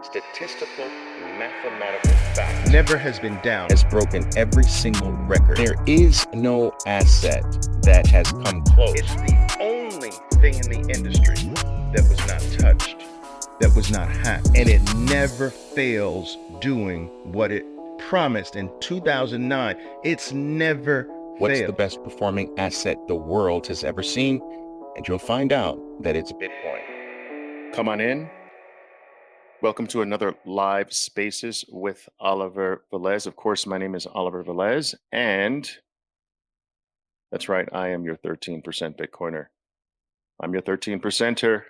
statistical, mathematical fact never has been down. has broken every single record. There is no asset that has come close. It's the only thing in the industry that was not touched, that was not hacked, and it never fails doing what it promised in 2009. It's never What's failed. the best performing asset the world has ever seen? And you'll find out that it's Bitcoin. Come on in. Welcome to another Live Spaces with Oliver Velez. Of course, my name is Oliver Velez, and that's right, I am your 13% Bitcoiner. I'm your 13%er.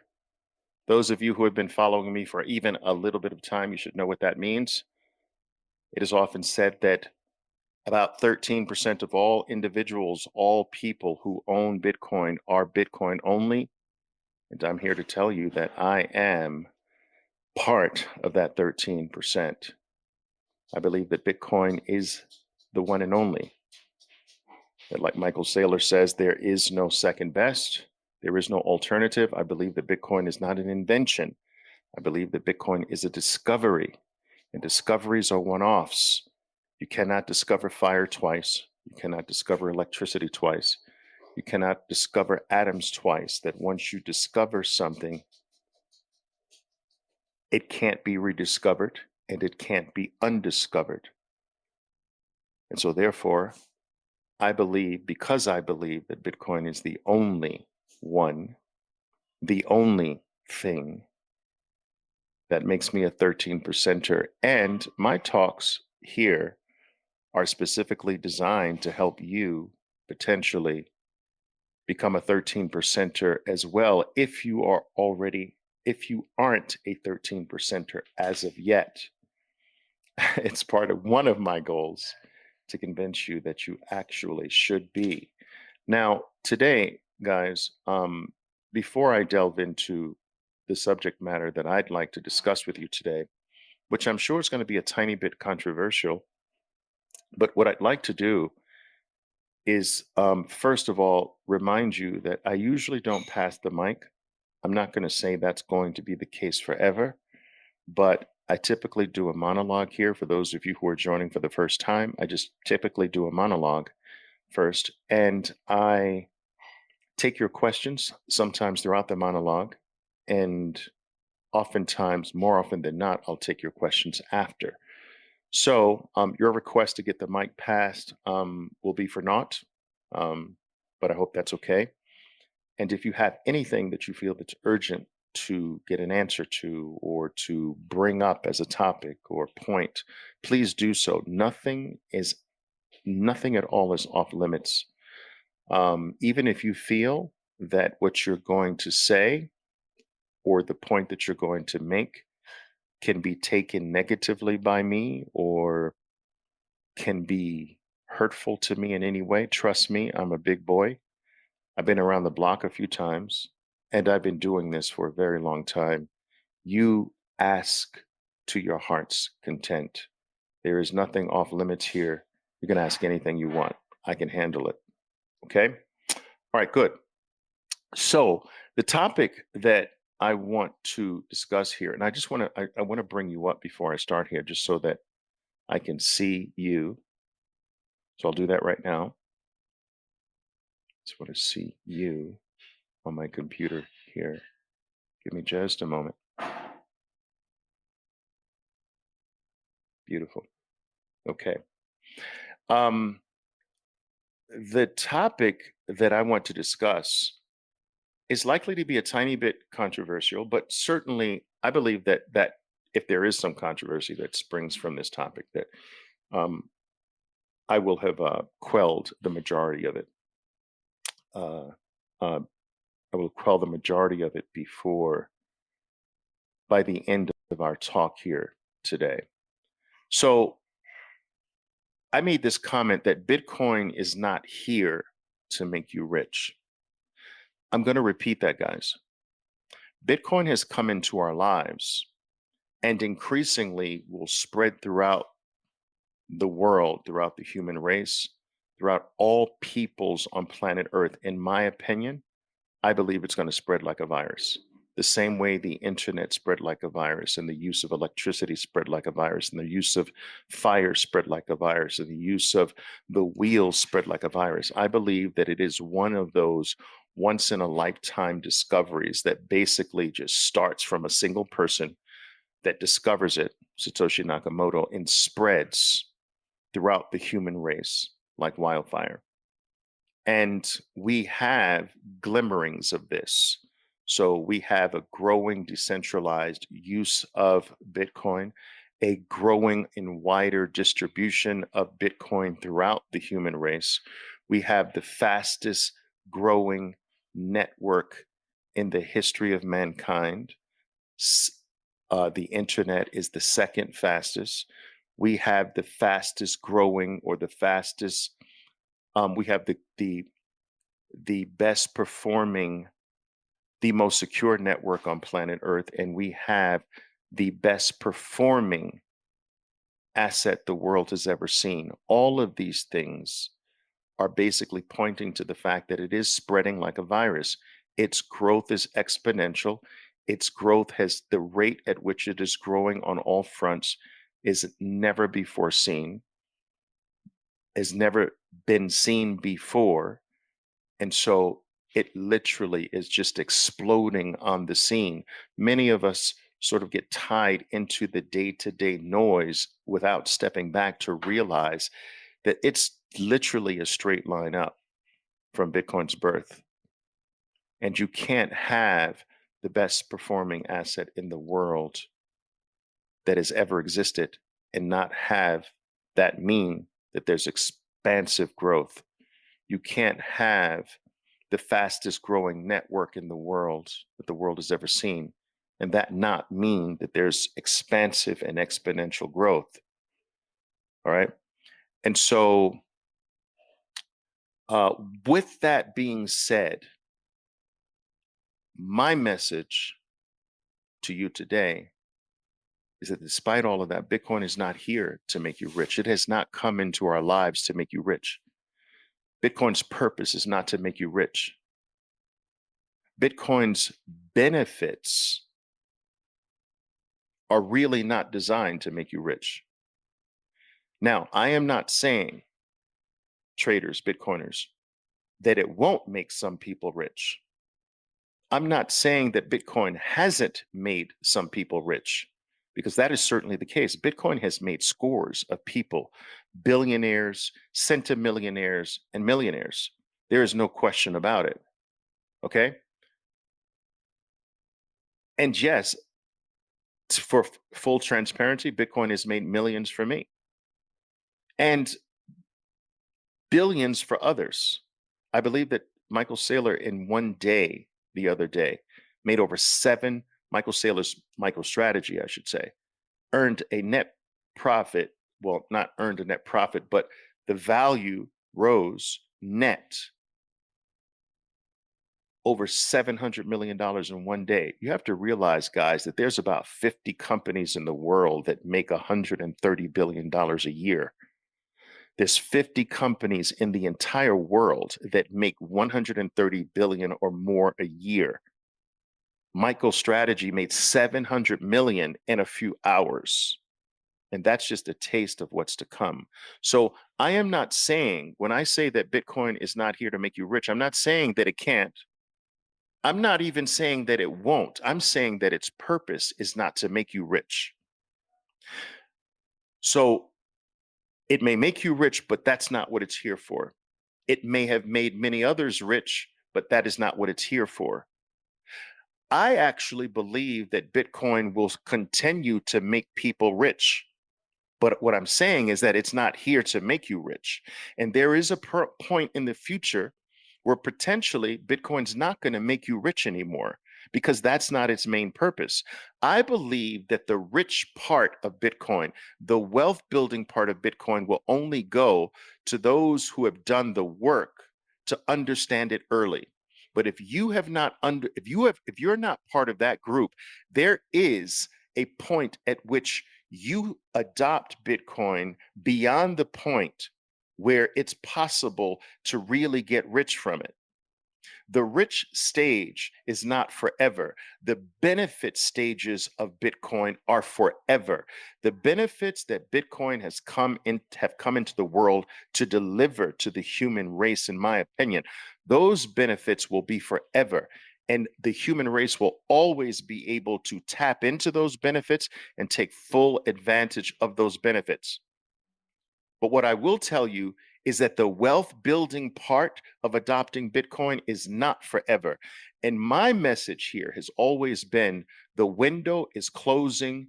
Those of you who have been following me for even a little bit of time, you should know what that means. It is often said that about 13% of all individuals, all people who own Bitcoin are Bitcoin only. And I'm here to tell you that I am part of that 13%. I believe that Bitcoin is the one and only. That, like Michael Saylor says, there is no second best. There is no alternative. I believe that Bitcoin is not an invention. I believe that Bitcoin is a discovery, and discoveries are one-offs. You cannot discover fire twice. You cannot discover electricity twice. You cannot discover atoms twice. That once you discover something, it can't be rediscovered and it can't be undiscovered. And so therefore, I believe, because I believe that Bitcoin is the only one, the only thing that makes me a 13%er. And my talks here are specifically designed to help you potentially become a 13%er as well if you aren't a 13%er as of yet. It's part of one of my goals to convince you that you actually should be. Now, today, guys, before I delve into the subject matter that I'd like to discuss with you today, which I'm sure is going to be a tiny bit controversial, but what I'd like to do is, first of all, remind you that I usually don't pass the mic. I'm not going to say that's going to be the case forever, but I typically do a monologue here. For those of you who are joining for the first time, I just typically do a monologue first, and I take your questions sometimes throughout the monologue, and oftentimes, more often than not, I'll take your questions after. So your request to get the mic passed will be for naught, but I hope that's okay. And if you have anything that you feel that's urgent to get an answer to or to bring up as a topic or point, please do so. Nothing at all is off limits. Even if you feel that what you're going to say or the point that you're going to make can be taken negatively by me or can be hurtful to me in any way, trust me, I'm a big boy. I've been around the block a few times, and I've been doing this for a very long time. You ask to your heart's content. There is nothing off limits here. You can ask anything you want. I can handle it. Okay? All right, good. So the topic that I want to discuss here, and I just want to, I want to bring you up before I start here, just so that I can see you. So I'll do that right now. Just want to see you on my computer here. Give me just a moment. Beautiful. Okay. The topic that I want to discuss is likely to be a tiny bit controversial, but certainly I believe that if there is some controversy that springs from this topic, that I will have quelled the majority of it. I will quell the majority of it by the end of our talk here today. So I made this comment that Bitcoin is not here to make you rich. I'm going to repeat that, guys. Bitcoin has come into our lives and increasingly will spread throughout the world, throughout the human race, throughout all peoples on planet Earth. In my opinion, I believe it's going to spread like a virus. the same way the internet spread like a virus, and the use of electricity spread like a virus, and the use of fire spread like a virus, and the use of the wheels spread like a virus. I believe that it is one of those once in a lifetime discoveries that basically just starts from a single person that discovers it, Satoshi Nakamoto, and spreads throughout the human race like wildfire. And we have glimmerings of this. So we have a growing decentralized use of Bitcoin, a growing and wider distribution of Bitcoin throughout the human race. We have the fastest growing network in the history of mankind. The internet is the second fastest. We have the fastest growing, or the fastest, we have the best performing, the most secure network on planet Earth, and we have the best performing asset the world has ever seen. All of these things are basically pointing to the fact that it is spreading like a virus. Its growth is exponential. Its growth has, the rate at which it is growing on all fronts is never before seen, has never been seen before. And so it literally is just exploding on the scene. Many of us sort of get tied into the day-to-day noise without stepping back to realize that it's literally a straight line up from Bitcoin's birth. And you can't have the best performing asset in the world that has ever existed and not have that mean that there's expansive growth. You can't have the fastest growing network in the world that the world has ever seen, and that not mean that there's expansive and exponential growth. All right. And so, with that being said, my message to you today is that despite all of that, Bitcoin is not here to make you rich. It has not come into our lives to make you rich. Bitcoin's purpose is not to make you rich. Bitcoin's benefits are really not designed to make you rich. Now, I am not saying, traders, Bitcoiners, that it won't make some people rich. I'm not saying that Bitcoin hasn't made some people rich, because that is certainly the case. Bitcoin has made scores of people billionaires, centimillionaires, and millionaires. There is no question about it. Okay? And yes, for full transparency, Bitcoin has made millions for me and billions for others. I believe that Michael Saylor in one day, the other day, made over Michael Saylor's MicroStrategy, I should say, earned a net profit. Well, not earned a net profit, but the value rose net over $700 million in one day. You have to realize, guys, that there's about 50 companies in the world that make $130 billion a year. There's 50 companies in the entire world that make 130 billion or more a year. MicroStrategy made 700 million in a few hours. And that's just a taste of what's to come. So I am not saying, when I say that Bitcoin is not here to make you rich, I'm not saying that it can't. I'm not even saying that it won't. I'm saying that its purpose is not to make you rich. So it may make you rich, but that's not what it's here for. It may have made many others rich, but that is not what it's here for. I actually believe that Bitcoin will continue to make people rich. But what I'm saying is that it's not here to make you rich. And there is a point in the future where potentially Bitcoin's not going to make you rich anymore, because that's not its main purpose. I believe that the rich part of Bitcoin, the wealth building part of Bitcoin, will only go to those who have done the work to understand it early. But if you have not if you're not part of that group, there is a point at which you adopt Bitcoin beyond the point where it's possible to really get rich from it. The rich stage is not forever. The benefit stages of Bitcoin are forever. The benefits that Bitcoin have come into the world to deliver to the human race, in my opinion, those benefits will be forever. And the human race will always be able to tap into those benefits and take full advantage of those benefits. But what I will tell you is that the wealth building part of adopting Bitcoin is not forever. And my message here has always been the window is closing.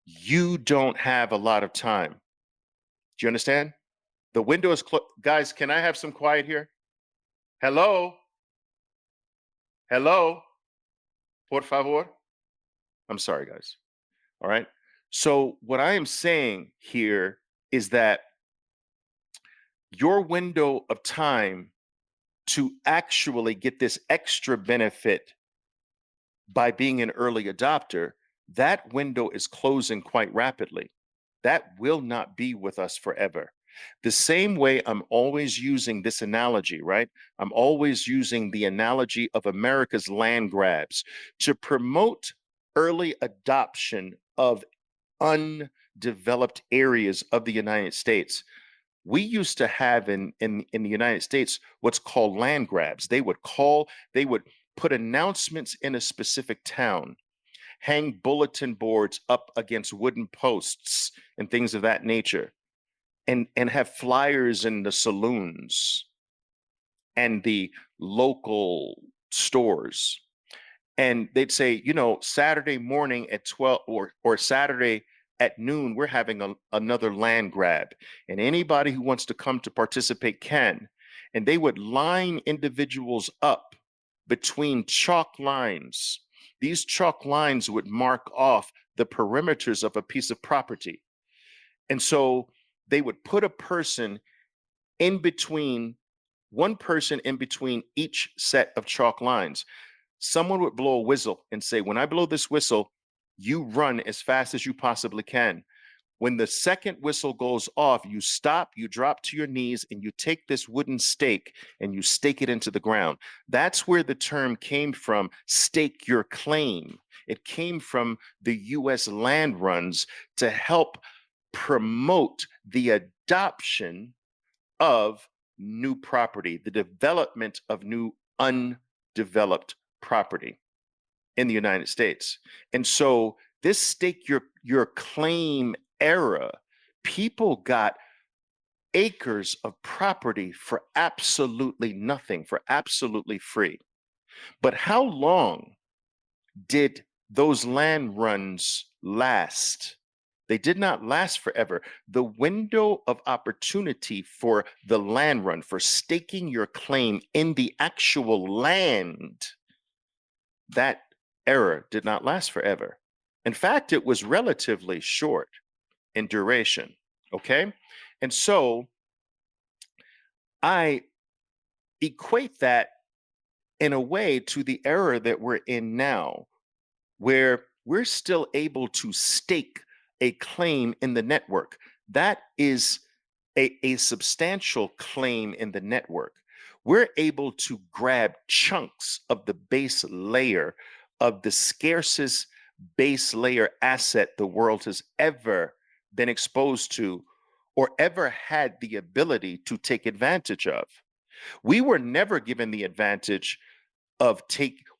You don't have a lot of time. Do you understand? The window is closed. Guys, can I have some quiet here? Hello? Hello? Por favor? I'm sorry, guys. All right. So, what I am saying here is that your window of time to actually get this extra benefit by being an early adopter, that window is closing quite rapidly. That will not be with us forever. The same way I'm always using this analogy, right? I'm always using the analogy of America's land grabs to promote early adoption of undeveloped areas of the United States. We used to have in the United States what's called land grabs. They would put announcements in a specific town, hang bulletin boards up against wooden posts and things of that nature, and have flyers in the saloons and the local stores. And they'd say, you know, Saturday morning at 12 or Saturday at noon, we're having another land grab. And anybody who wants to come to participate can. And they would line individuals up between chalk lines. These chalk lines would mark off the perimeters of a piece of property. And so they would put a person in between, one person in between each set of chalk lines. Someone would blow a whistle and say, when I blow this whistle, you run as fast as you possibly can. When the second whistle goes off, you stop, you drop to your knees, and you take this wooden stake and you stake it into the ground. That's where the term came from, stake your claim. It came from the US land runs to help promote the adoption of new property, the development of new undeveloped property in the United States. And so this stake your claim era, people got acres of property for absolutely nothing, for absolutely free. But how long did those land runs last? They did not last forever. The window of opportunity for the land run, for staking your claim in the actual land, that era did not last forever. In fact, it was relatively short in duration. Okay. And so I equate that in a way to the era that we're in now, where we're still able to stake a claim in the network. That is a substantial claim in the network. We're able to grab chunks of the base layer of the scarcest base layer asset the world has ever been exposed to or ever had the ability to take advantage of. We were never given the advantage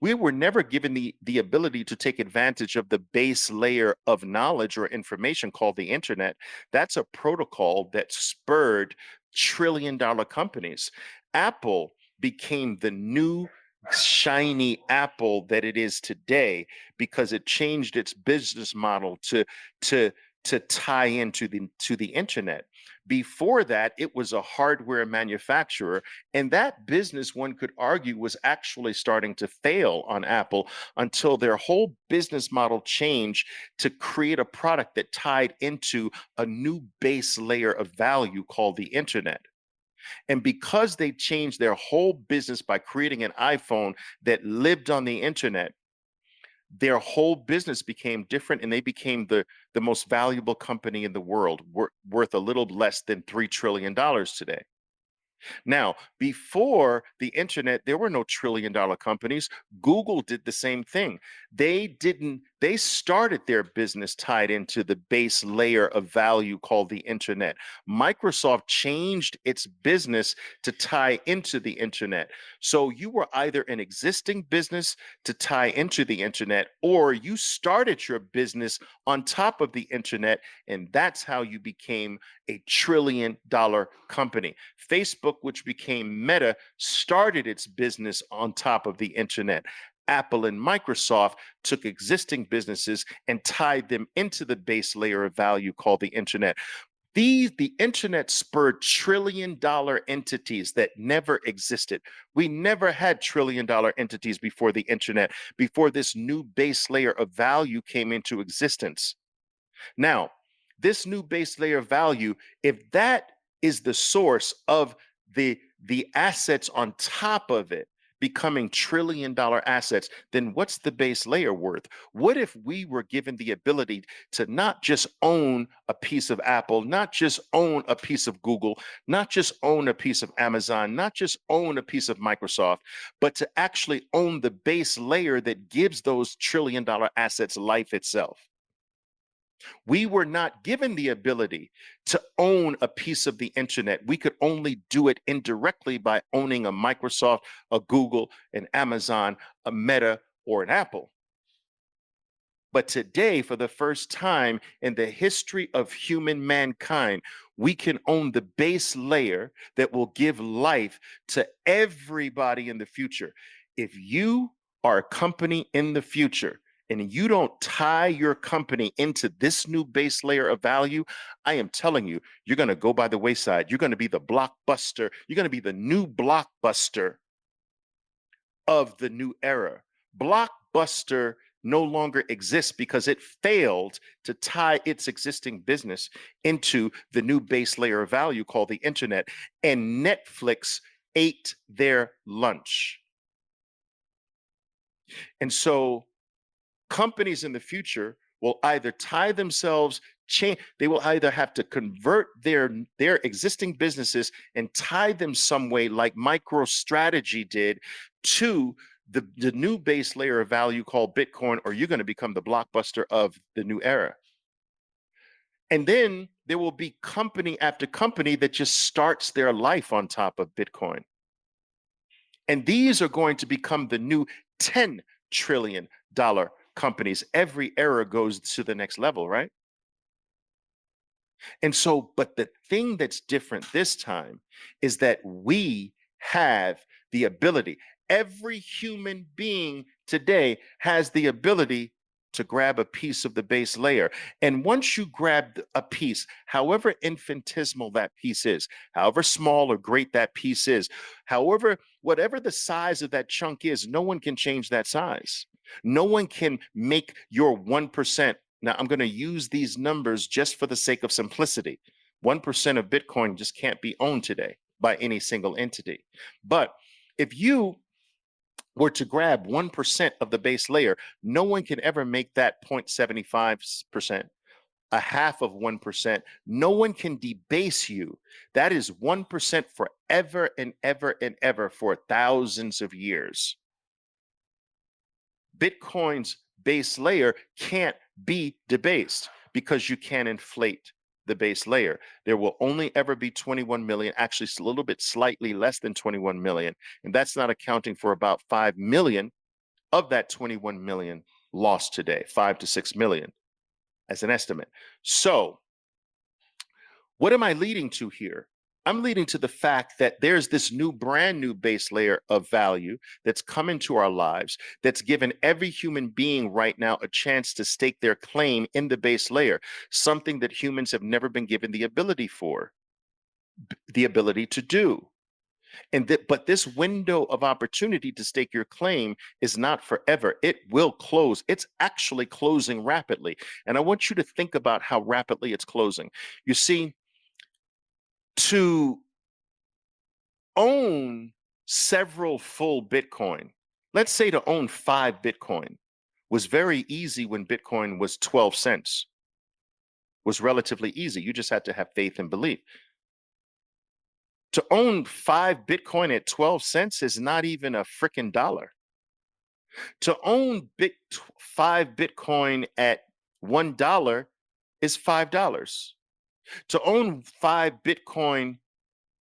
we were never given the ability to take advantage of the base layer of knowledge or information called the internet. That's a protocol that spurred trillion-dollar companies. Apple became the new shiny apple that it is today because it changed its business model to tie into the internet. Before that, it was a hardware manufacturer, and that business, one could argue, was actually starting to fail on Apple until their whole business model changed to create a product that tied into a new base layer of value called the internet. And because they changed their whole business by creating an iPhone that lived on the internet, their whole business became different, and they became the most valuable company in the world, worth a little less than $3 trillion today. Now, before the internet, there were no trillion-dollar companies. Google did the same thing. They started their business tied into the base layer of value called the internet. Microsoft changed its business to tie into the internet. So you were either an existing business to tie into the internet, or you started your business on top of the internet, and that's how you became a trillion-dollar company. Facebook, which became Meta, started its business on top of the internet. Apple and Microsoft took existing businesses and tied them into the base layer of value called the internet. The internet spurred trillion-dollar entities that never existed. We never had trillion-dollar entities before the internet, before this new base layer of value came into existence. Now, this new base layer of value, if that is the source of the assets on top of it becoming trillion-dollar assets, then what's the base layer worth? What if we were given the ability to not just own a piece of Apple, not just own a piece of Google, not just own a piece of Amazon, not just own a piece of Microsoft, but to actually own the base layer that gives those trillion-dollar assets life itself? We were not given the ability to own a piece of the internet. We could only do it indirectly by owning a Microsoft, a Google, an Amazon, a Meta, or an Apple. But today, for the first time in the history of human mankind, we can own the base layer that will give life to everybody in the future. If you are a company in the future and you don't tie your company into this new base layer of value, I am telling you, you're going to go by the wayside. You're going to be the blockbuster. You're going to be the new blockbuster of the new era. Blockbuster no longer exists because it failed to tie its existing business into the new base layer of value called the internet. And Netflix ate their lunch. And so companies in the future will either tie themselves, they will either have to convert their existing businesses and tie them some way like MicroStrategy did to the new base layer of value called Bitcoin, or you're going to become the blockbuster of the new era. And then there will be company after company that just starts their life on top of Bitcoin. And these are going to become the new $10 trillion companies. Every era goes to the next level, right? And so, but the thing that's different this time is that we have the ability, every human being today has the ability to grab a piece of the base layer. And once you grab a piece, however infinitesimal that piece is, however small or great that piece is, however, whatever the size of that chunk is, no one can change that size. No one can make your 1%. Now, I'm going to use these numbers just for the sake of simplicity. 1% of Bitcoin just can't be owned today by any single entity. But if you were to grab 1% of the base layer, no one can ever make that 0.75%, a half of 1%. No one can debase you. That is 1% forever and ever and ever for thousands of years. Bitcoin's base layer can't be debased because you can't inflate the base layer. There will only ever be 21 million, actually a little bit slightly less than 21 million. And that's not accounting for about 5 million of that 21 million lost today, 5 to 6 million as an estimate. So what am I leading to here? I'm leading to the fact that there's this brand new base layer of value that's come into our lives, that's given every human being right now a chance to stake their claim in the base layer, something that humans have never been given the ability to do. But this window of opportunity to stake your claim is not forever. It will close. It's actually closing rapidly. And I want you to think about how rapidly it's closing. You see, to own several full Bitcoin, let's say to own 5 Bitcoin, was very easy when Bitcoin was 12 cents, was relatively easy. You just had to have faith and belief. To own 5 Bitcoin at 12 cents is not even a freaking dollar. To own 5 Bitcoin at $1 is $5. To own 5 Bitcoin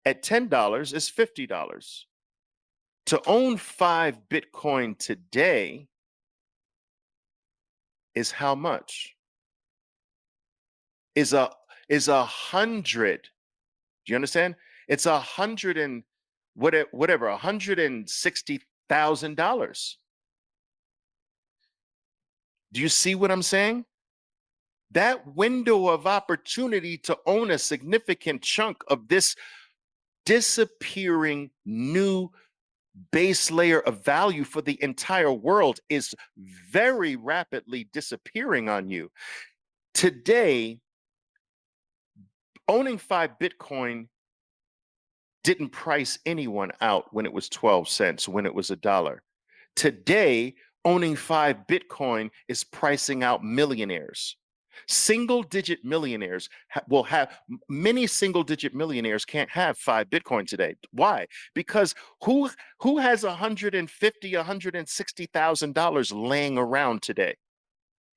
at $10 is $50. To own 5 Bitcoin today is how much? Is a hundred. Do you understand? It's whatever, $160,000. Do you see what I'm saying? That window of opportunity to own a significant chunk of this disappearing new base layer of value for the entire world is very rapidly disappearing on you. Today, owning 5 Bitcoin didn't price anyone out when it was 12 cents, when it was $1. Today, owning 5 Bitcoin is pricing out millionaires. Single digit millionaires will have, many single digit millionaires can't have 5 Bitcoin today. Why? Because who has $150,000, $160,000 laying around today?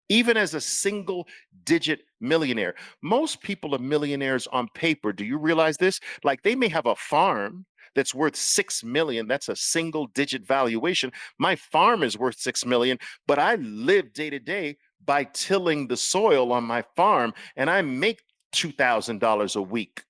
Even as a single digit millionaire. Most people are millionaires on paper. Do you realize this? Like, they may have a farm that's worth 6 million. That's a single digit valuation. My farm is worth 6 million, but I live day to day by tilling the soil on my farm, and I make $2,000 a week.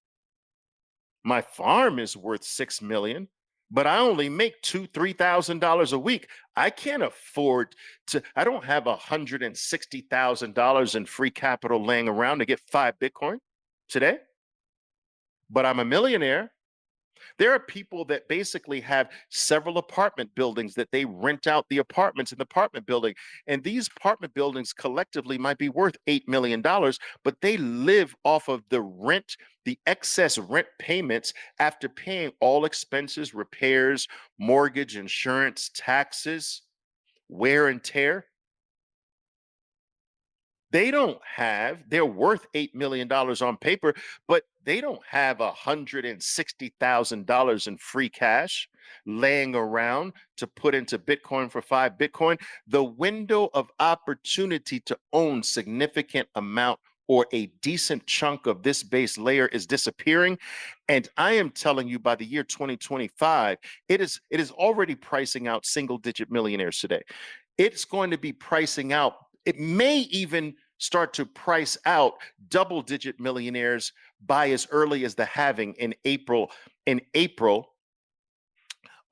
My farm is worth 6 million, but I only make $2,000-$3,000 a week. I can't afford to, I don't have $160,000 in free capital laying around to get 5 Bitcoin today, but I'm a millionaire. There are people that basically have several apartment buildings that they rent out the apartments in the apartment building. And these apartment buildings collectively might be worth $8 million, but they live off of the rent, the excess rent payments after paying all expenses, repairs, mortgage, insurance, taxes, wear and tear. They're worth $8 million on paper, but they don't have $160,000 in free cash laying around to put into Bitcoin for 5 Bitcoin. The window of opportunity to own significant amount or a decent chunk of this base layer is disappearing. And I am telling you, by the year 2025, it is already pricing out single digit millionaires today. It's going to be pricing out, it may even start to price out double-digit millionaires by as early as the halving in April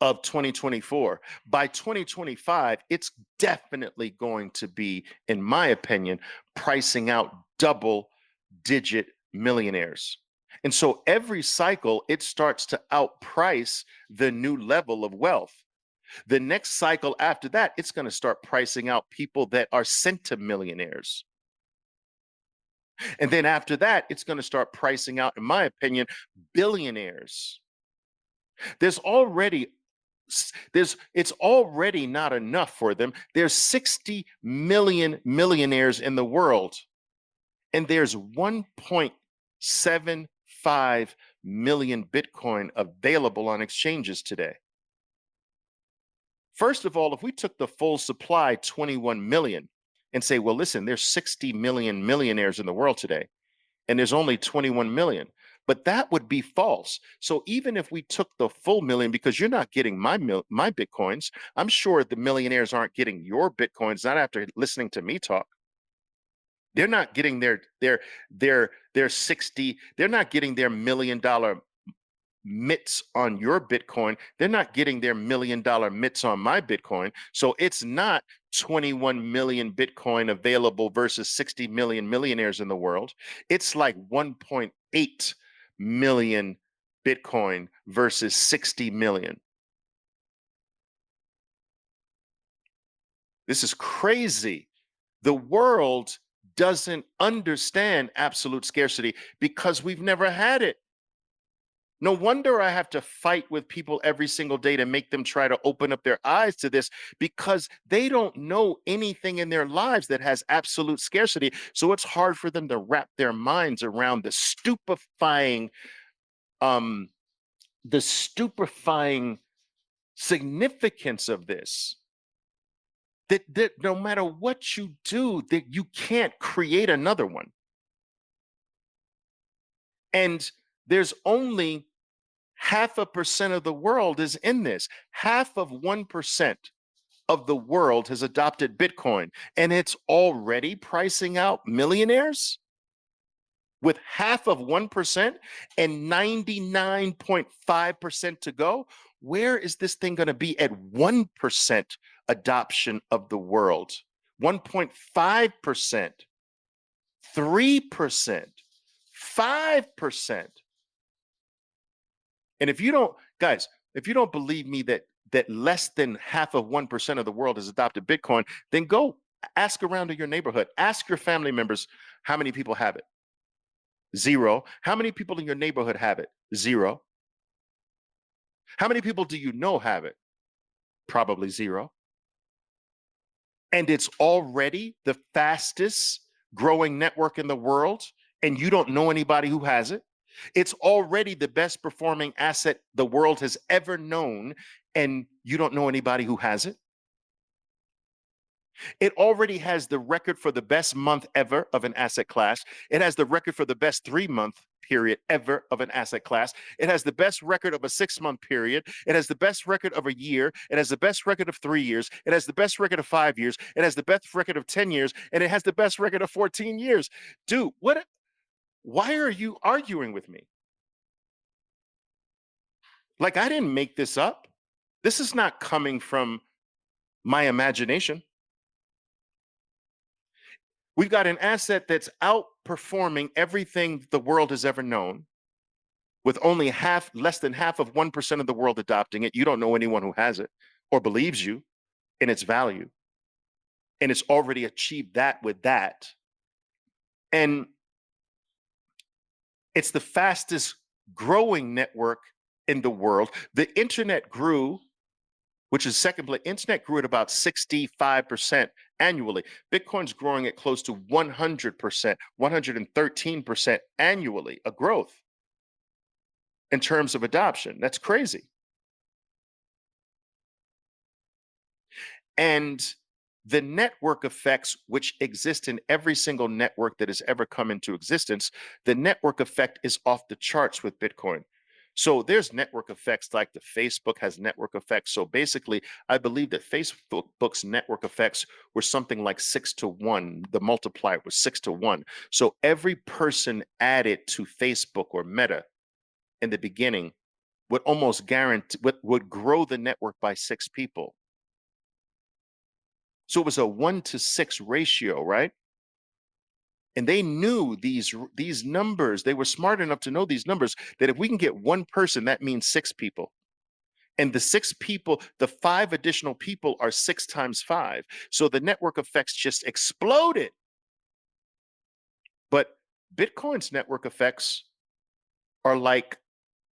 of 2024. By 2025, it's definitely going to be, in my opinion, pricing out double-digit millionaires. And so every cycle, it starts to outprice the new level of wealth. The next cycle after that, it's going to start pricing out people that are centimillionaires. And then after that, it's going to start pricing out, in my opinion, billionaires. It's already not enough for them. There's 60 million millionaires in the world, and there's 1.75 million Bitcoin available on exchanges today. First of all, if we took the full supply, 21 million, and say, well, listen, there's 60 million millionaires in the world today, and there's only 21 million. But that would be false. So even if we took the full million, because you're not getting my Bitcoins, I'm sure the millionaires aren't getting your Bitcoins, not after listening to me talk. They're not getting their 60, they're not getting their $1 million mitts on your Bitcoin. They're not getting their $1 million mitts on my Bitcoin. So it's not 21 million Bitcoin available versus 60 million millionaires in the world. It's like 1.8 million Bitcoin versus 60 million. This is crazy. The world doesn't understand absolute scarcity because we've never had it. No wonder I have to fight with people every single day to make them try to open up their eyes to this, because they don't know anything in their lives that has absolute scarcity. So it's hard for them to wrap their minds around the stupefying the stupefying significance of this, that no matter what you do, that you can't create another one. And there's only 0.5% of the world is in this. 1% of the world has adopted Bitcoin, and it's already pricing out millionaires with 1% and 99.5% to go. Where is this thing going to be at 1% adoption of the world? 1.5%, 3%, 5%. And if you don't, guys, if you don't believe me that less than 1% of the world has adopted Bitcoin, then go ask around in your neighborhood. Ask your family members how many people have it. 0. How many people in your neighborhood have it? 0. How many people do you know have it? Probably 0. And it's already the fastest growing network in the world, and you don't know anybody who has it. It's already the best performing asset the world has ever known, and you don't know anybody who has it. It already has the record for the best month ever of an asset class. It has the record for the best 3-month period ever of an asset class. It has the best record of a 6-month period. It has the best record of a year. It has the best record of 3 years. It has the best record of 5 years. It has the best record of 10 years. And it has the best record of 14 years. Dude, why are you arguing with me? Like, I didn't make this up. This is not coming from my imagination. We've got an asset that's outperforming everything the world has ever known, with only less than 1% of the world adopting it. You don't know anyone who has it or believes you in its value. And it's already achieved that with that. And it's the fastest growing network in the world. The internet grew, which is second place. Internet grew at about 65% annually. Bitcoin's growing at close to 100%, 113% annually, a growth in terms of adoption. That's crazy. And the network effects, which exist in every single network that has ever come into existence, the network effect is off the charts with Bitcoin. So there's network effects, like the Facebook has network effects. So basically, I believe that Facebook's network effects were something like 6 to 1. The multiplier was 6 to 1. So every person added to Facebook or Meta in the beginning would almost guarantee would grow the network by 6 people. So it was a 1-to-6 ratio, right? And they knew these numbers. They were smart enough to know these numbers, that if we can get 1 person, that means 6 people. And the 6 people, the 5 additional people are 6 times 5. So the network effects just exploded. But Bitcoin's network effects are like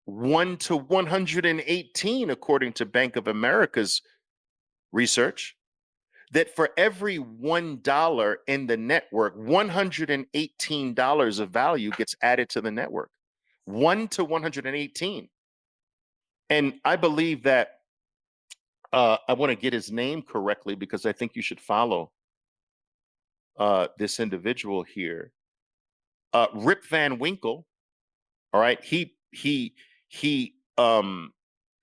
1 to 118, according to Bank of America's research. That for every $1 in the network, $118 of value gets added to the network. 1 to 118. And I believe that I want to get his name correctly, because I think you should follow this individual here. Rip Van Winkle. All right. He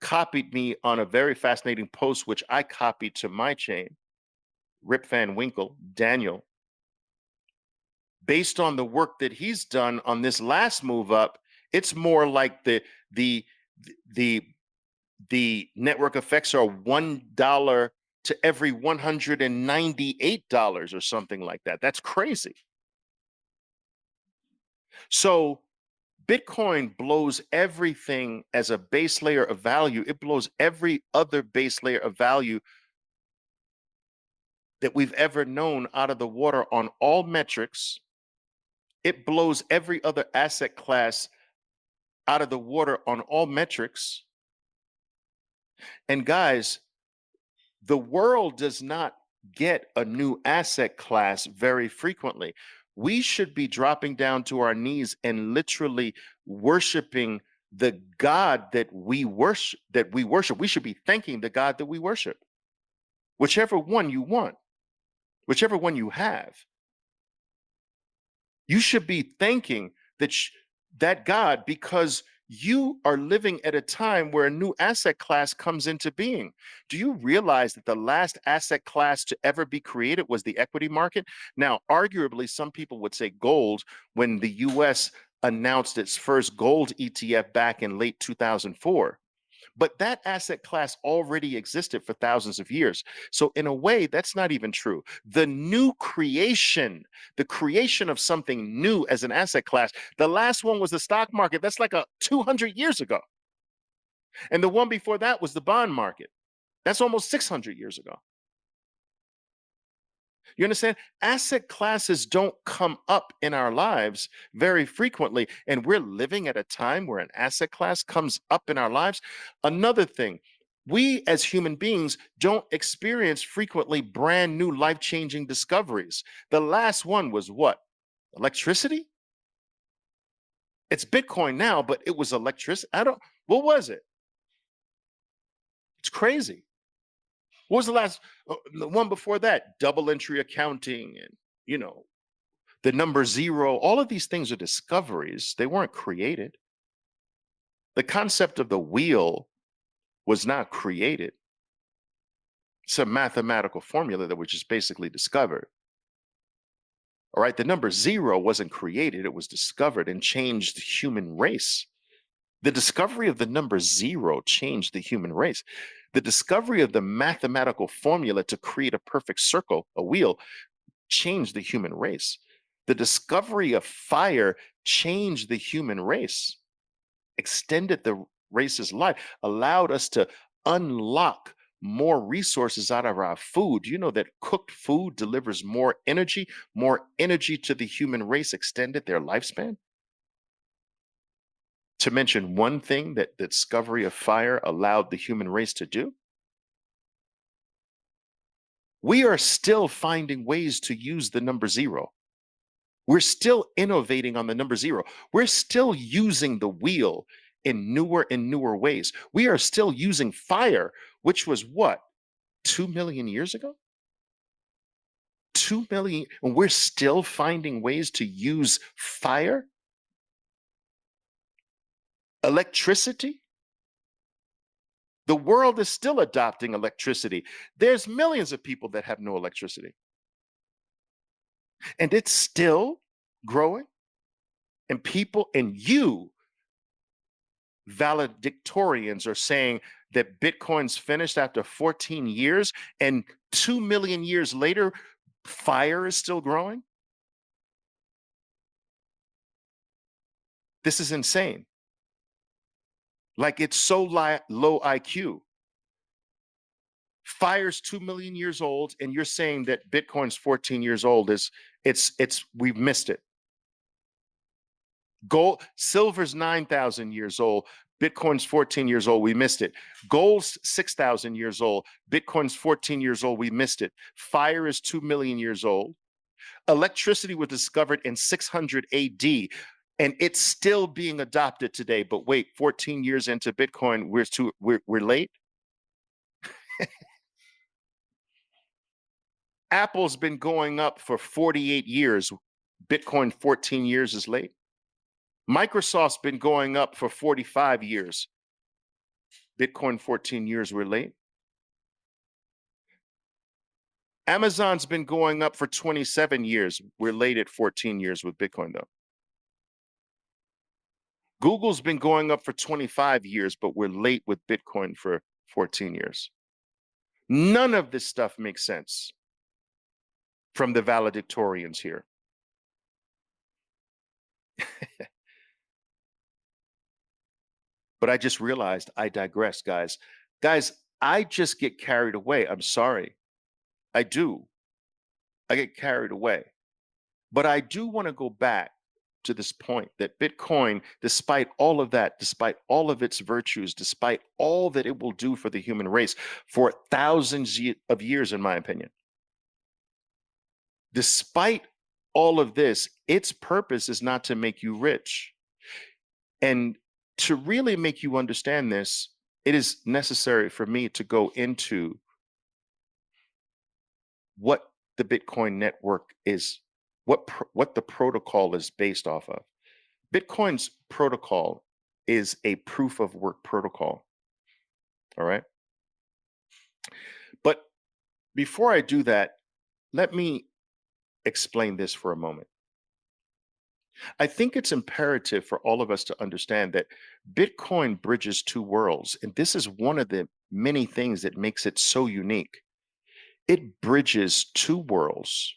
copied me on a very fascinating post, which I copied to my chain. Rip Van Winkle, Daniel, based on the work that he's done on this last move up, it's more like the network effects are $1 to every $198 or something like that. That's crazy. So Bitcoin blows everything as a base layer of value. It blows every other base layer of value that we've ever known out of the water on all metrics. It blows every other asset class out of the water on all metrics. And guys, the world does not get a new asset class very frequently. We should be dropping down to our knees and literally worshiping the God that we worship, we should be thanking the God that we worship. Whichever one you want, whichever one you have, you should be thanking that God, because you are living at a time where a new asset class comes into being. Do you realize that the last asset class to ever be created was the equity market? Now, arguably, some people would say gold, when the US announced its first gold ETF back in late 2004. But that asset class already existed for thousands of years. So, in a way, that's not even true. The new creation, the creation of something new as an asset class, the last one was the stock market. That's like 200 years ago. And the one before that was the bond market. That's almost 600 years ago. You understand? Asset classes don't come up in our lives very frequently, and we're living at a time where an asset class comes up in our lives. Another thing, we as human beings don't experience frequently brand new life-changing discoveries. The last one was what? Electricity? It's Bitcoin now, but it was electricity. What was it? It's crazy. What was the one before that? Double entry accounting and, you know, the number zero. All of these things are discoveries. They weren't created. The concept of the wheel was not created. It's a mathematical formula that was just basically discovered. All right, the number zero wasn't created. It was discovered and changed the human race. The discovery of the number zero changed the human race. The discovery of the mathematical formula to create a perfect circle, a wheel, changed the human race. The discovery of fire changed the human race, extended the race's life, allowed us to unlock more resources out of our food. You know that cooked food delivers more energy to the human race, extended their lifespan. To mention one thing that the discovery of fire allowed the human race to do. We are still finding ways to use the number zero. We're still innovating on the number zero. We're still using the wheel in newer ways. We are still using fire, which was what, 2 million years ago? 2 million, and we're still finding ways to use fire? Electricity? The world is still adopting electricity. There's millions of people that have no electricity. And it's still growing. And people, and you, valedictorians, are saying that Bitcoin's finished after 14 years, and 2 million years later, fire is still growing? This is insane. Like, it's so low IQ. Fire's 2 million years old, and you're saying that Bitcoin's 14 years old. We've missed it. Silver's 9,000 years old. Bitcoin's 14 years old. We missed it. Gold's 6,000 years old. Bitcoin's 14 years old. We missed it. Fire is 2 million years old. Electricity was discovered in 600 AD, and it's still being adopted today. But wait, 14 years into Bitcoin, we're late. Apple's been going up for 48 years. Bitcoin 14 years is late. Microsoft's been going up for 45 years. Bitcoin 14 years, we're late. Amazon's been going up for 27 years. We're late at 14 years with Bitcoin, though. Google's been going up for 25 years, but we're late with Bitcoin for 14 years. None of this stuff makes sense from the valedictorians here. But I just realized I digress, guys. Guys, I just get carried away. I'm sorry. I do. I get carried away. But I do want to go back to this point that Bitcoin, despite all of that, despite all of its virtues, despite all that it will do for the human race for thousands of years, in my opinion, despite all of this, its purpose is not to make you rich. And To really make you understand this, it is necessary for me to go into what the Bitcoin network is, what the protocol is based off of. Bitcoin's protocol is a proof of work protocol. All right. But before I do that, let me explain this for a moment. I think it's imperative for all of us to understand that Bitcoin bridges two worlds. And this is one of the many things that makes it so unique. It bridges two worlds,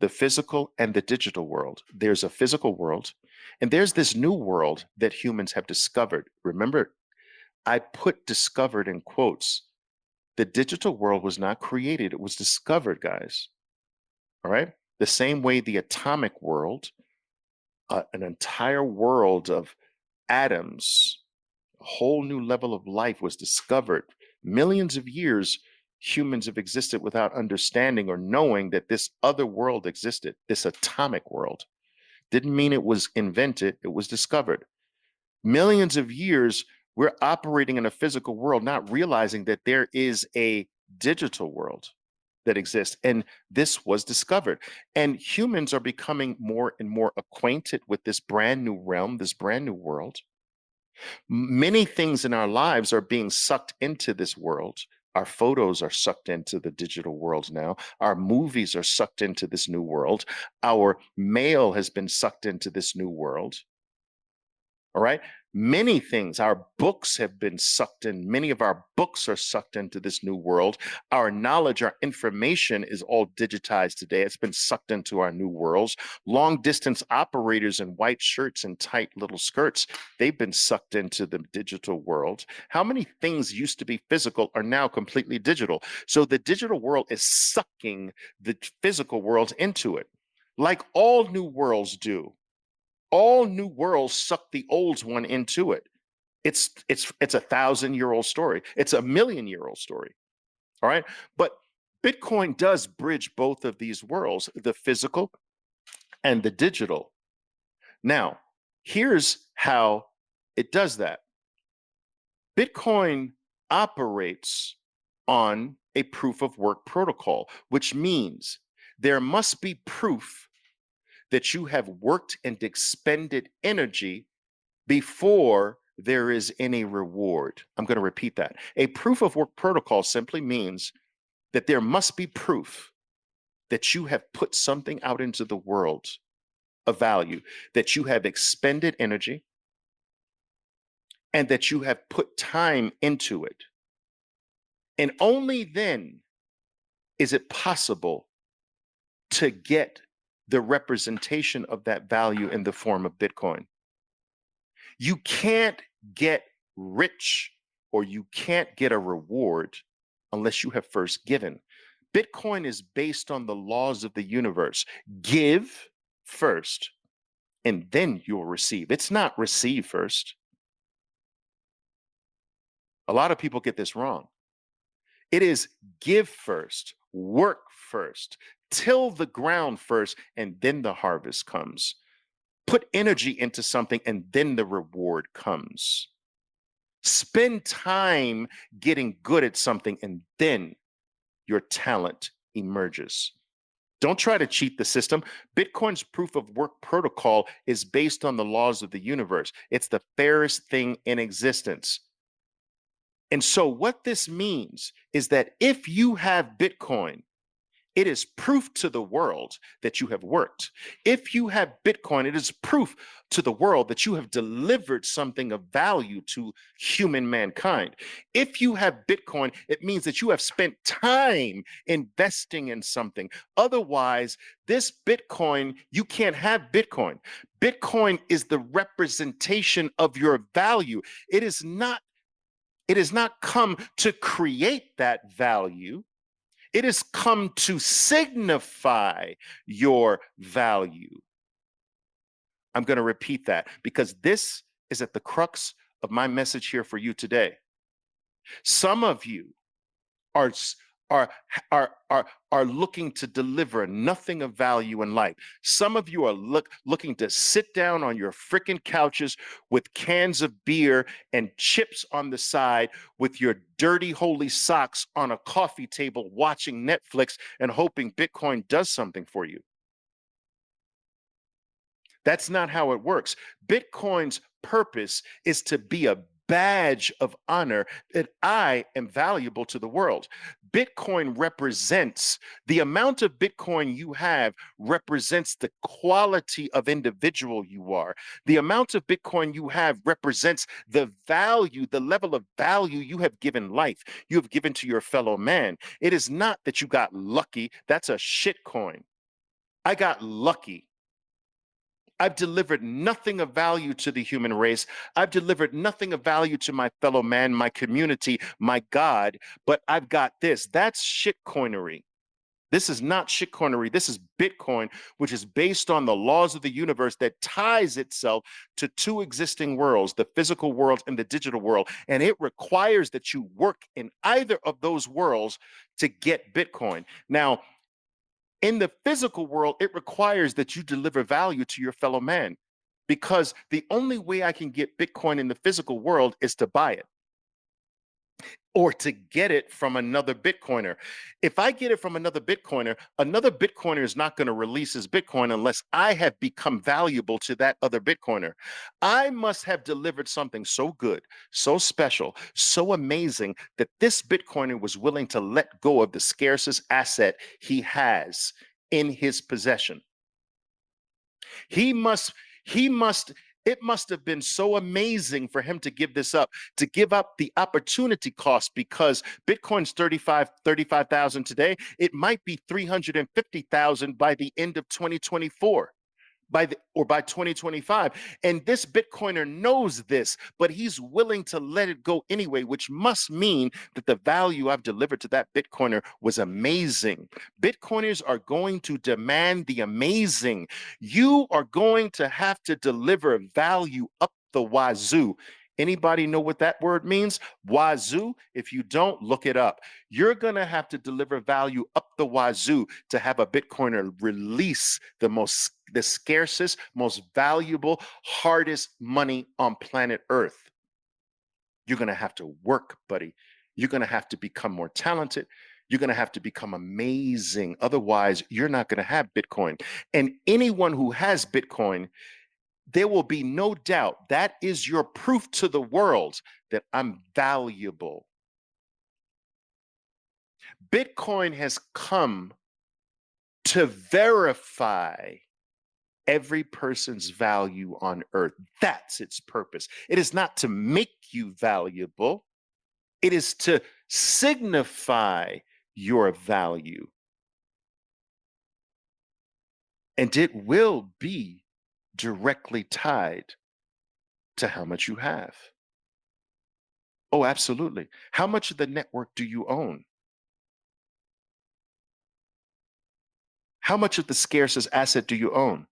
the physical and the digital world. There's a physical world, and there's this new world that humans have discovered. Remember, I put discovered in quotes. The digital world was not created, it was discovered, guys. All right. The same way the atomic world, an entire world of atoms, a whole new level of life was discovered. Millions of years, humans have existed without understanding or knowing that this other world existed, this atomic world. Didn't mean it was invented, it was discovered. Millions of years, we're operating in a physical world, not realizing that there is a digital world that exists. And this was discovered. And humans are becoming more and more acquainted with this brand new realm, this brand new world. Many things in our lives are being sucked into this world. Our photos are sucked into the digital world now. Our movies are sucked into this new world. Our mail has been sucked into this new world. All right. Many things, our books have been sucked in. Many of our books are sucked into this new world. Our knowledge, our information is all digitized today. It's been sucked into our new worlds. Long distance operators in white shirts and tight little skirts, they've been sucked into the digital world. How many things used to be physical are now completely digital? So the digital world is sucking the physical world into it, like all new worlds do. All new worlds suck the old one into it. It's 1,000-year-old story. It's 1,000,000-year-old story. All right. But Bitcoin does bridge both of these worlds, the physical and the digital. Now, here's how it does that. Bitcoin operates on a proof of work protocol, which means there must be proof that you have worked and expended energy before there is any reward. I'm going to repeat that. A proof of work protocol simply means that there must be proof that you have put something out into the world of value, that you have expended energy, and that you have put time into it. And only then is it possible to get the representation of that value in the form of Bitcoin. You can't get rich or you can't get a reward unless you have first given. Bitcoin is based on the laws of the universe. Give first, and then you'll receive. It's not receive first. A lot of people get this wrong. It is give first, work first, till the ground first, and then the harvest comes. Put energy into something, and then the reward comes. Spend time getting good at something, and then your talent emerges. Don't try to cheat the system. Bitcoin's proof of work protocol is based on the laws of the universe. It's the fairest thing in existence. And so what this means is that if you have Bitcoin, it is proof to the world that you have worked. If you have Bitcoin, it is proof to the world that you have delivered something of value to human mankind. If you have Bitcoin, it means that you have spent time investing in something. Otherwise, this Bitcoin, you can't have Bitcoin. Bitcoin is the representation of your value. It has not come to create that value. It has come to signify your value. I'm going to repeat that because this is at the crux of my message here for you today. Some of you are are are looking to deliver nothing of value in life. Some of you are looking to sit down on your freaking couches with cans of beer and chips on the side with your dirty holy socks on a coffee table watching Netflix and hoping Bitcoin does something for you. That's not how it works. Bitcoin's purpose is to be a badge of honor that I am valuable to the world. Bitcoin represents the amount of Bitcoin you have, represents the quality of individual you are. The amount of Bitcoin you have represents the value, the level of value you have given life, you have given to your fellow man. It is not that you got lucky. That's a shit coin. I got lucky. I've delivered nothing of value to the human race. I've delivered nothing of value to my fellow man, my community, my God, but I've got this. That's shitcoinery. This is not shitcoinery. This is Bitcoin, which is based on the laws of the universe that ties itself to two existing worlds, the physical world and the digital world. And it requires that you work in either of those worlds to get Bitcoin. Now, in the physical world, it requires that you deliver value to your fellow man, because the only way I can get Bitcoin in the physical world is to buy it or to get it from another Bitcoiner. If I get it from another Bitcoiner is not going to release his Bitcoin unless I have become valuable to that other Bitcoiner. I must have delivered something so good, so special, so amazing that this Bitcoiner was willing to let go of the scarcest asset he has in his possession. He must, it must have been so amazing for him to give this up, to give up the opportunity cost, because Bitcoin's 35,000 today. It might be 350,000 by the end of 2024. By 2025. And this Bitcoiner knows this, but he's willing to let it go anyway, which must mean that the value I've delivered to that Bitcoiner was amazing. Bitcoiners are going to demand the amazing. You are going to have to deliver value up the wazoo. Anybody know what that word means? Wazoo? If you don't, look it up. You're going to have to deliver value up the wazoo to have a Bitcoiner release the scarcest, most valuable, hardest money on planet Earth. You're going to have to work, buddy. You're going to have to become more talented. You're going to have to become amazing. Otherwise, you're not going to have Bitcoin. And anyone who has Bitcoin, there will be no doubt that is your proof to the world that I'm valuable. Bitcoin has come to verify every person's value on earth. That's its purpose. It is not to make you valuable. It is to signify your value. And it will be directly tied to how much you have. Oh, absolutely. How much of the network do you own? How much of the scarcest asset do you own?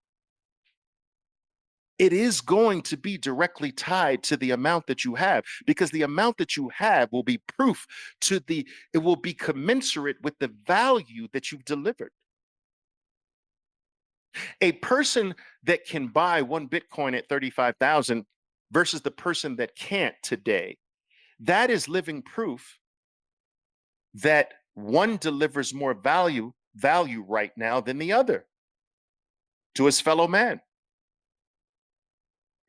It is going to be directly tied to the amount that you have, because the amount that you have will be proof it will be commensurate with the value that you've delivered. A person that can buy one Bitcoin at 35,000 versus the person that can't today, that is living proof that one delivers more value right now than the other to his fellow man.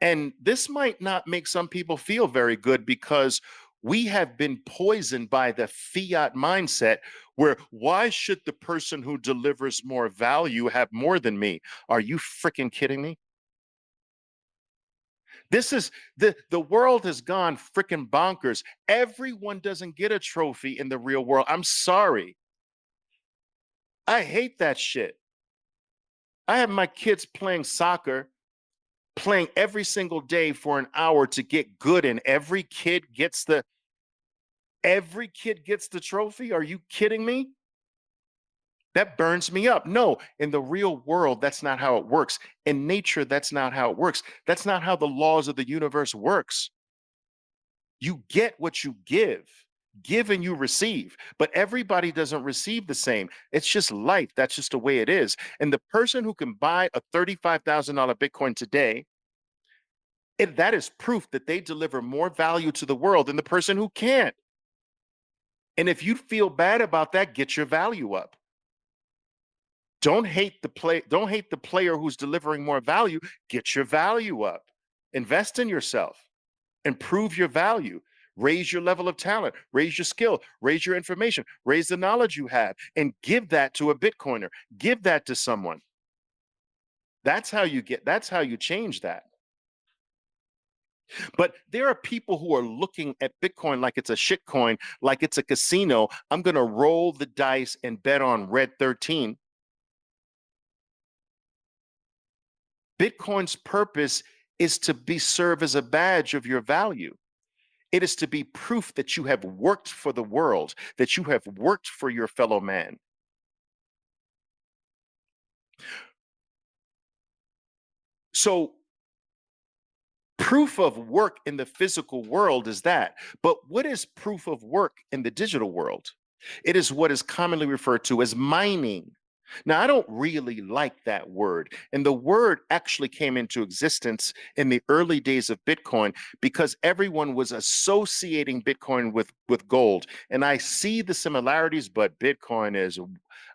And this might not make some people feel very good, because we have been poisoned by the fiat mindset where, why should the person who delivers more value have more than me? Are you freaking kidding me? This is the world has gone freaking bonkers. Everyone doesn't get a trophy in the real world. I'm sorry. I hate that shit. I have my kids playing soccer, playing every single day for an hour to get good, and every kid gets the trophy. Are you kidding me? That burns me up. No, in the real world, that's not how it works. In nature, that's not how it works. That's not how the laws of the universe works. You get what you give. give and you receive, but everybody doesn't receive the same. It's just life. That's just the way it is. And the person who can buy a $35,000 Bitcoin today, that is proof that they deliver more value to the world than the person who can't. And if you feel bad about that, get your value up. Don't hate the player who's delivering more value. Get your value up. Invest in yourself. Improve your value. Raise your level of talent, raise your skill, raise your information, raise the knowledge you have, and give that to a Bitcoiner. Give that to someone. That's how you change that. But there are people who are looking at Bitcoin like it's a shit coin, like it's a casino. I'm going to roll the dice and bet on red 13. Bitcoin's purpose is to serve as a badge of your value. It is to be proof that you have worked for the world, that you have worked for your fellow man. So proof of work in the physical world is that. But what is proof of work in the digital world? It is what is commonly referred to as mining. Now, I don't really like that word. And the word actually came into existence in the early days of Bitcoin because everyone was associating Bitcoin with gold. And I see the similarities, but Bitcoin is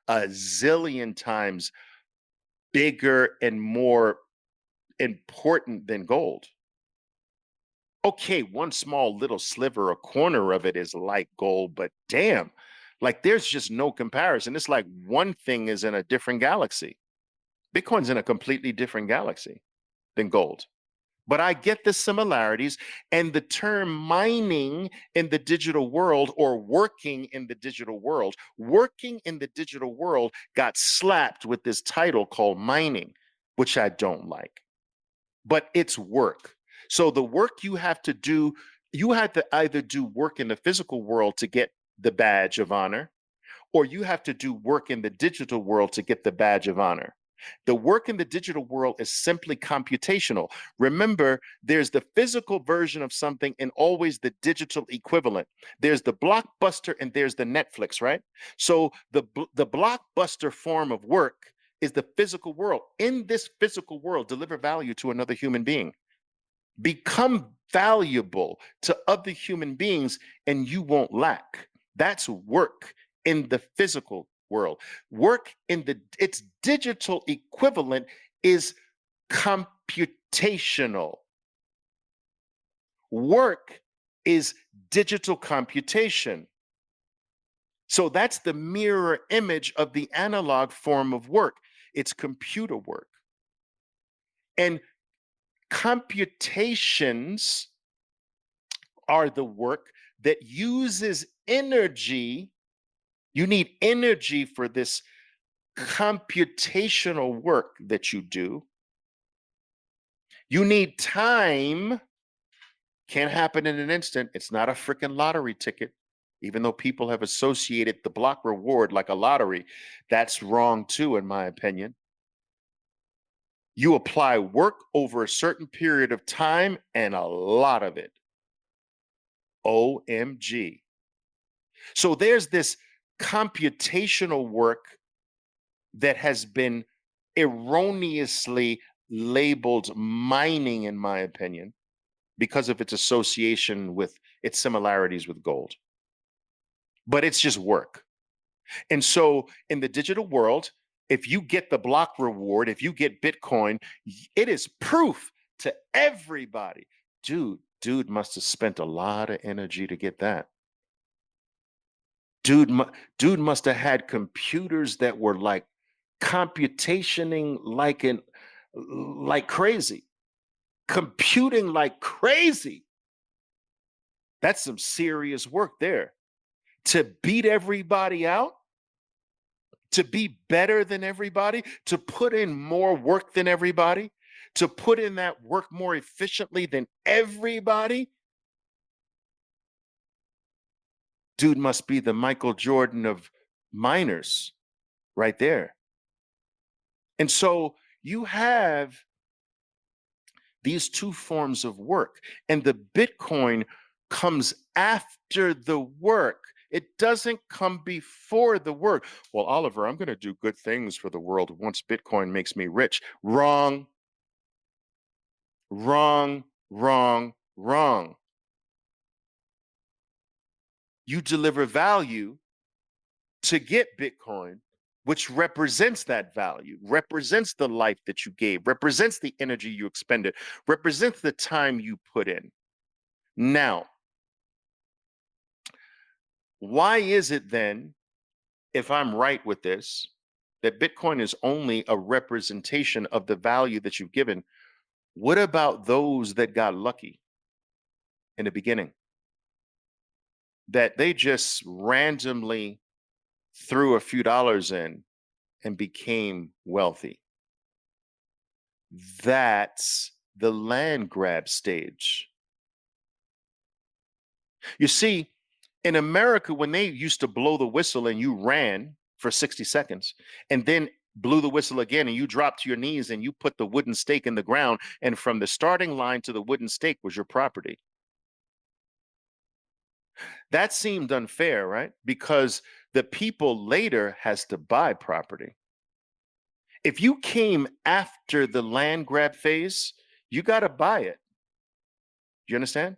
a zillion times bigger and more important than gold. Okay, one small little sliver, a corner of it is like gold, but damn, like there's just no comparison. It's like one thing is in a different galaxy. Bitcoin's in a completely different galaxy than gold. But I get the similarities, and the term mining in the digital world or working in the digital world got slapped with this title called mining, which I don't like. But it's work. So the work you have to do, you have to either do work in the physical world to get the badge of honor, or you have to do work in the digital world to get the badge of honor. The work in the digital world is simply computational. Remember, there's the physical version of something and always the digital equivalent. There's the Blockbuster and there's the Netflix, right? So the Blockbuster form of work is the physical world. In this physical world, deliver value to another human being. Become valuable to other human beings and you won't lack. That's work in the physical world. Work in its digital equivalent is computational. Work is digital computation. So that's the mirror image of the analog form of work. It's computer work. And computations are the work that uses energy. You need energy for this computational work that you do. You need time. Can't happen in an instant. It's not a freaking lottery ticket. Even though people have associated the block reward like a lottery, that's wrong too, in my opinion. You apply work over a certain period of time and a lot of it. OMG. So there's this computational work that has been erroneously labeled mining, in my opinion, because of its association with its similarities with gold. But it's just work. And so in the digital world, if you get the block reward, if you get Bitcoin, it is proof to everybody. Dude must have spent a lot of energy to get that. Dude must have had computers that were like computationing like crazy. Computing like crazy. That's some serious work there. To beat everybody out, to be better than everybody, to put in more work than everybody, to put in that work more efficiently than everybody. Dude must be the Michael Jordan of miners right there. And so you have these two forms of work, and the Bitcoin comes after the work. It doesn't come before the work. Well, Oliver, I'm going to do good things for the world once Bitcoin makes me rich. Wrong, wrong, wrong, wrong. You deliver value to get Bitcoin, which represents that value, represents the life that you gave, represents the energy you expended, represents the time you put in. Now, why is it then, if I'm right with this, that Bitcoin is only a representation of the value that you've given? What about those that got lucky in the beginning? That they just randomly threw a few dollars in and became wealthy. That's the land grab stage. You see, in America, when they used to blow the whistle and you ran for 60 seconds and then blew the whistle again and you dropped to your knees and you put the wooden stake in the ground, and from the starting line to the wooden stake was your property. That seemed unfair, right? Because the people later has to buy property. If you came after the land grab phase, you got to buy it. Do you understand?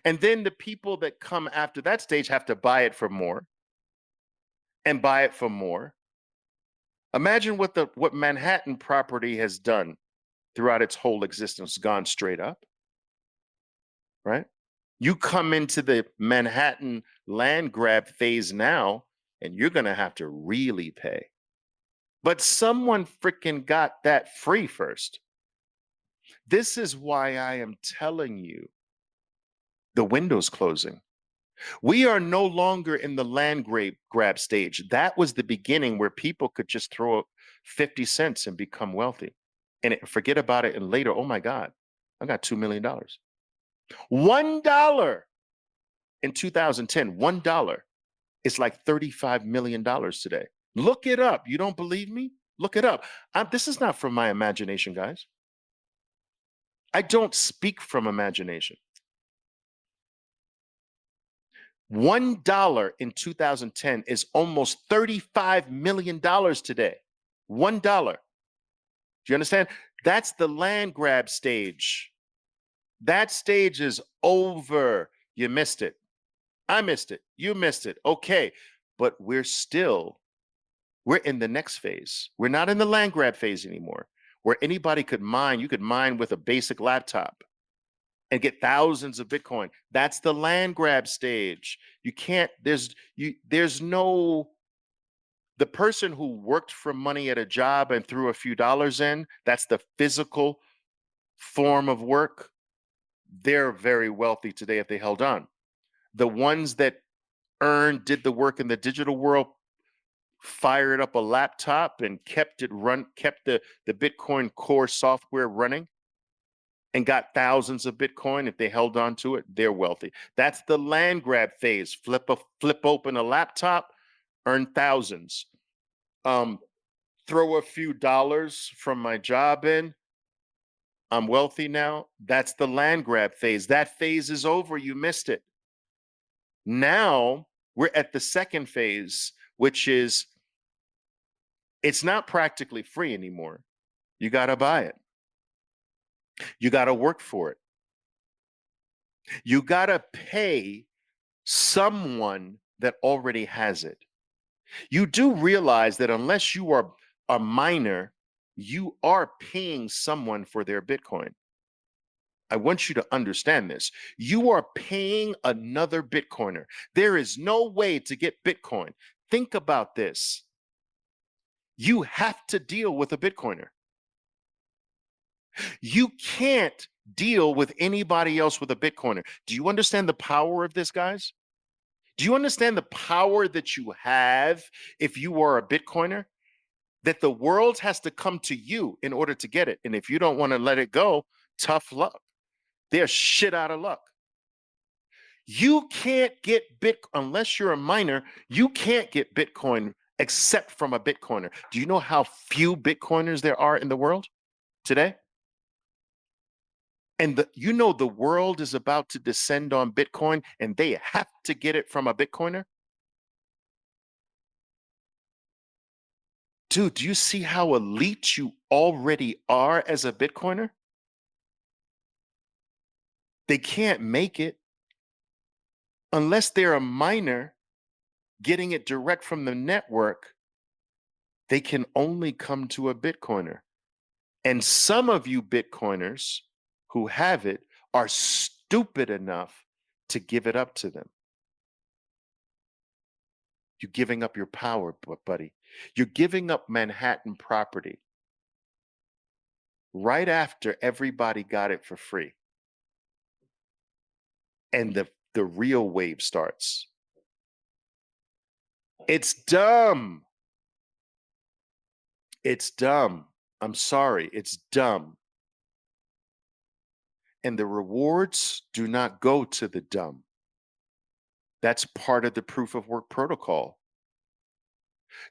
And then the people that come after that stage have to buy it for more and buy it for more. Imagine what Manhattan property has done throughout its whole existence, gone straight up, right? You come into the Manhattan land grab phase now, and you're going to have to really pay. But someone freaking got that free first. This is why I am telling you the window's closing. We are no longer in the land grab stage. That was the beginning where people could just throw up 50 cents and become wealthy. And forget about it. And later, oh my God, I got $2 million. $1 in 2010, $1 is like $35 million today. Look it up. You don't believe me? Look it up. This is not from my imagination, guys. I don't speak from imagination. $1 in 2010 is almost $35 million today. $1. Do you understand? That's the land grab stage. That stage is over. You missed it. I missed it. You missed it. Okay. But we're in the next phase. We're not in the land grab phase anymore, where anybody could mine. You could mine with a basic laptop and get thousands of Bitcoin. That's the land grab stage. You can't, there's no, the person who worked for money at a job and threw a few dollars in, that's the physical form of work. They're very wealthy today if they held on. The ones that did the work in the digital world, fired up a laptop and kept the Bitcoin core software running and got thousands of Bitcoin. If they held on to it, they're wealthy. That's the land grab phase. Flip open a laptop, earn thousands. Throw a few dollars from my job in, I'm wealthy now. That's the land grab phase. That phase is over. You missed it. Now we're at the second phase, which is it's not practically free anymore. You got to buy it. You got to work for it. You got to pay someone that already has it. You do realize that unless you are a miner, you are paying someone for their Bitcoin. I want you to understand this. You are paying another Bitcoiner. There is no way to get Bitcoin. Think about this. You have to deal with a Bitcoiner. You can't deal with anybody else with a Bitcoiner. Do you understand the power of this, guys? Do you understand the power that you have if you are a Bitcoiner? That the world has to come to you in order to get it. And if you don't want to let it go, tough luck. They're shit out of luck. You can't get Bitcoin unless you're a miner. You can't get Bitcoin except from a Bitcoiner. Do you know how few Bitcoiners there are in the world today? And the world is about to descend on Bitcoin and they have to get it from a Bitcoiner. Dude, do you see how elite you already are as a Bitcoiner? They can't make it unless they're a miner getting it direct from the network. They can only come to a Bitcoiner. And some of you Bitcoiners who have it are stupid enough to give it up to them. You're giving up your power, buddy. You're giving up Manhattan property right after everybody got it for free. And the real wave starts. It's dumb. It's dumb. I'm sorry. It's dumb. And the rewards do not go to the dumb. That's part of the proof of work protocol.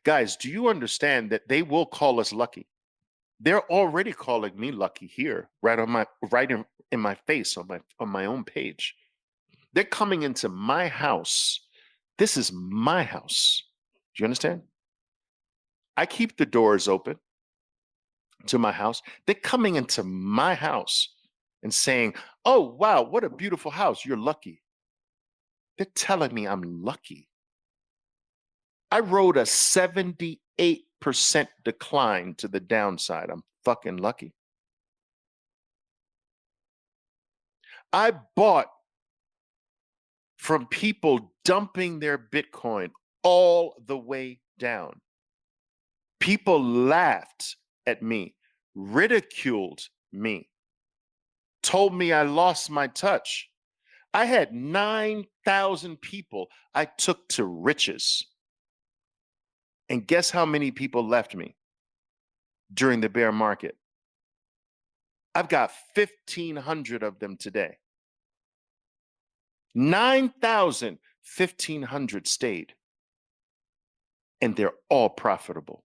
Guys, do you understand that they will call us lucky? They're already calling me lucky here, right in my face on my own page. They're coming into my house. This is my house. Do you understand? I keep the doors open to my house. They're coming into my house and saying, "Oh, wow, what a beautiful house. You're lucky." They're telling me I'm lucky. I rode a 78% decline to the downside. I'm fucking lucky. I bought from people dumping their Bitcoin all the way down. People laughed at me, ridiculed me, told me I lost my touch. I had 9,000 people I took to riches. And guess how many people left me during the bear market? I've got 1,500 of them today. 9,000, 1,500 stayed. And they're all profitable.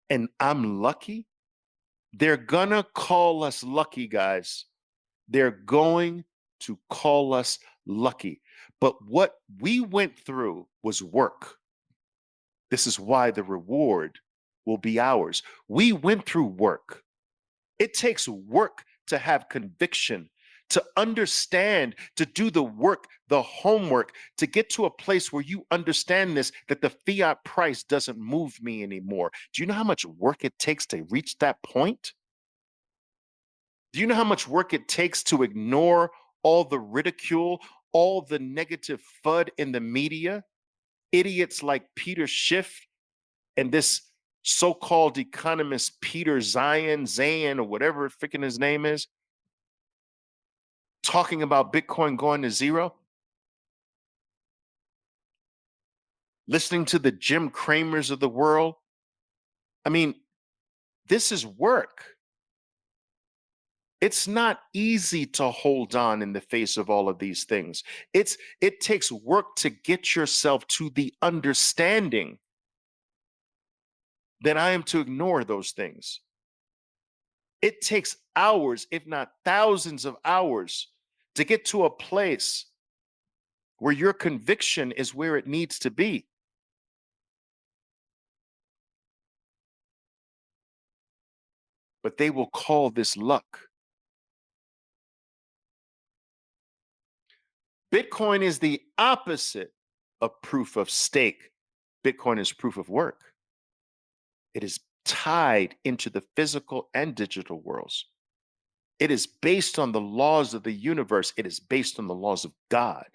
And I'm lucky. They're gonna call us lucky, guys. They're going to call us lucky. But what we went through was work. This is why the reward will be ours. We went through work. It takes work to have conviction, to understand, to do the work, the homework, to get to a place where you understand this, that the fiat price doesn't move me anymore. Do you know how much work it takes to reach that point? Do you know how much work it takes to ignore all the ridicule, all the negative FUD in the media? Idiots like Peter Schiff and this so-called economist Peter Zayan, or whatever freaking his name is, talking about Bitcoin going to zero. Listening to the Jim Cramers of the world. I mean, this is work. It's not easy to hold on in the face of all of these things. It takes work to get yourself to the understanding that I am to ignore those things. It takes hours, if not thousands of hours, to get to a place where your conviction is where it needs to be. But they will call this luck. Bitcoin is the opposite of proof of stake. Bitcoin is proof of work. It is tied into the physical and digital worlds. It is based on the laws of the universe. It is based on the laws of God.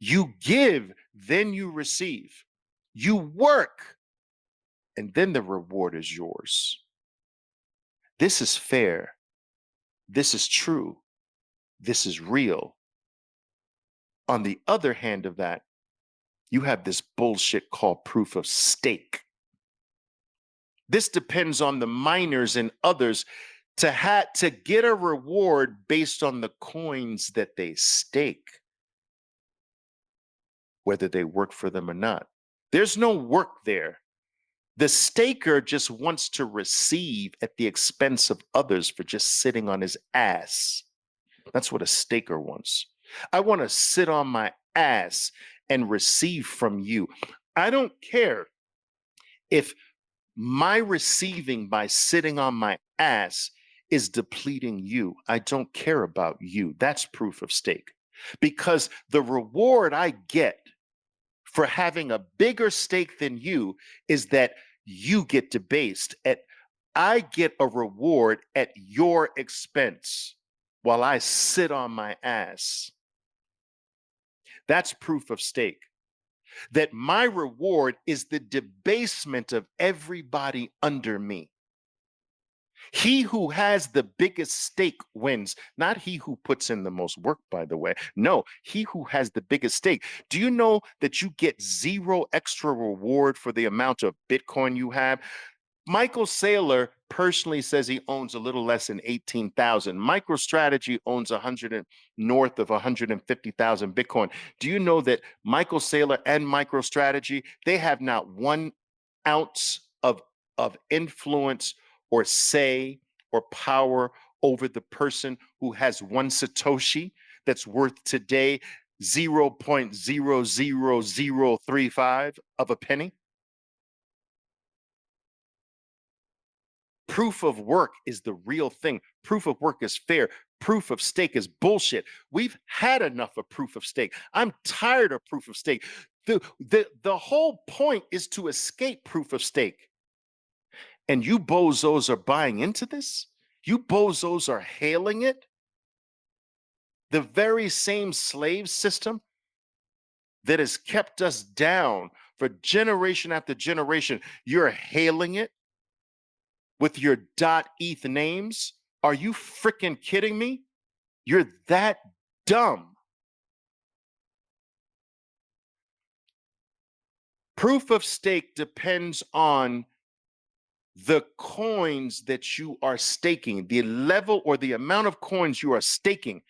You give, then you receive. You work, and then the reward is yours. This is fair. This is true. This is real. On the other hand of that, you have this bullshit called proof of stake. This depends on the miners and others to get a reward based on the coins that they stake, whether they work for them or not. There's no work there. The staker just wants to receive at the expense of others for just sitting on his ass. That's what a staker wants. I want to sit on my ass and receive from you. I don't care if my receiving by sitting on my ass is depleting you. I don't care about you. That's proof of stake. Because the reward I get for having a bigger stake than you is that you get debased. I get a reward at your expense while I sit on my ass. That's proof of stake. That my reward is the debasement of everybody under me. He who has the biggest stake wins, not he who puts in the most work, by the way. No, he who has the biggest stake. Do you know that you get zero extra reward for the amount of Bitcoin you have? Michael Saylor personally says he owns a little less than 18,000. MicroStrategy owns 100 and north of 150,000 Bitcoin. Do you know that Michael Saylor and MicroStrategy, they have not 1 ounce of influence or say or power over the person who has 1 Satoshi that's worth today 0.00035 of a penny? Proof of work is the real thing. Proof of work is fair. Proof of stake is bullshit. We've had enough of proof of stake. I'm tired of proof of stake. The whole point is to escape proof of stake. And you bozos are buying into this? You bozos are hailing it? The very same slave system that has kept us down for generation after generation, you're hailing it with your .eth names? Are you freaking kidding me? You're that dumb. Proof of stake depends on the coins that you are staking, the level or the amount of coins you are staking.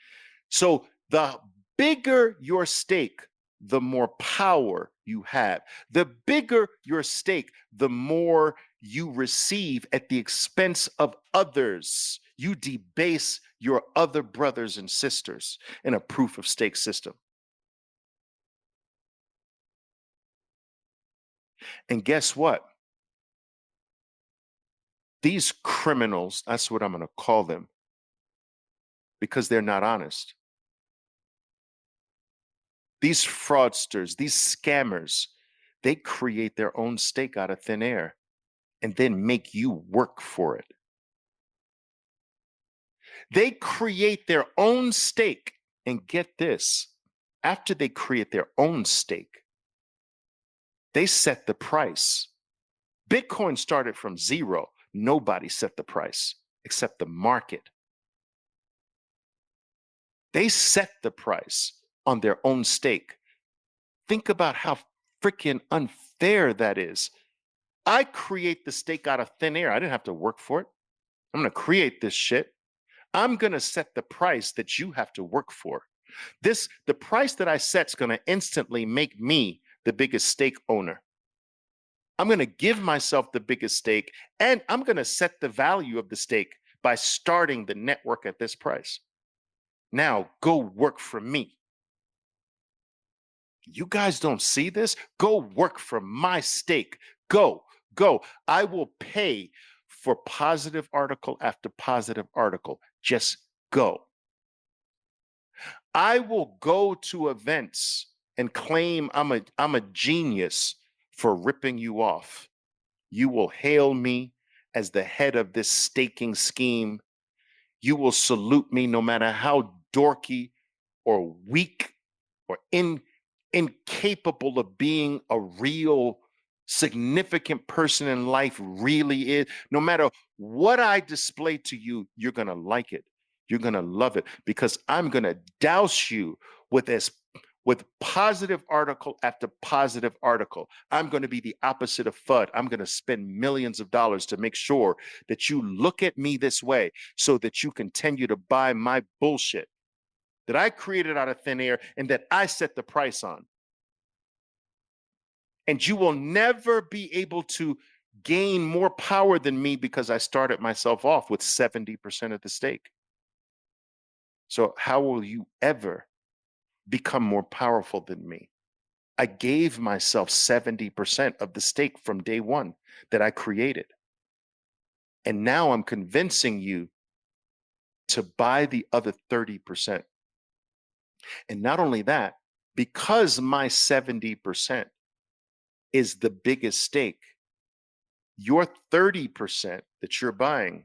So the bigger your stake, the more power you have. The bigger your stake, the more you receive at the expense of others. You debase your other brothers and sisters in a proof of stake system. And guess what? These criminals, that's what I'm going to call them, because they're not honest. These fraudsters, these scammers, they create their own stake out of thin air and then make you work for it. They create their own stake, and get this, after they create their own stake, they set the price. Bitcoin started from zero. Nobody set the price except the market. They set the price on their own stake. Think about how freaking unfair that is. I create the stake out of thin air. I didn't have to work for it. I'm going to create this shit. I'm going to set the price that you have to work for. The price that I set is going to instantly make me the biggest stake owner. I'm going to give myself the biggest stake, and I'm going to set the value of the stake by starting the network at this price. Now go work for me. You guys don't see this? Go work for my stake. Go. I will pay for positive article after positive article. Just go. I will go to events and claim I'm a genius for ripping you off. You will hail me as the head of this staking scheme. You will salute me no matter how dorky or weak or incapable of being a real significant person in life really is. No matter what I display to you, you're going to like it. You're going to love it, because I'm going to douse you with positive article after positive article. I'm going to be the opposite of FUD. I'm going to spend millions of dollars to make sure that you look at me this way so that you continue to buy my bullshit that I created out of thin air and that I set the price on. And you will never be able to gain more power than me because I started myself off with 70% of the stake. So how will you ever become more powerful than me? I gave myself 70% of the stake from day one that I created. And now I'm convincing you to buy the other 30%. And not only that, because my 70% is the biggest stake, your 30% that you're buying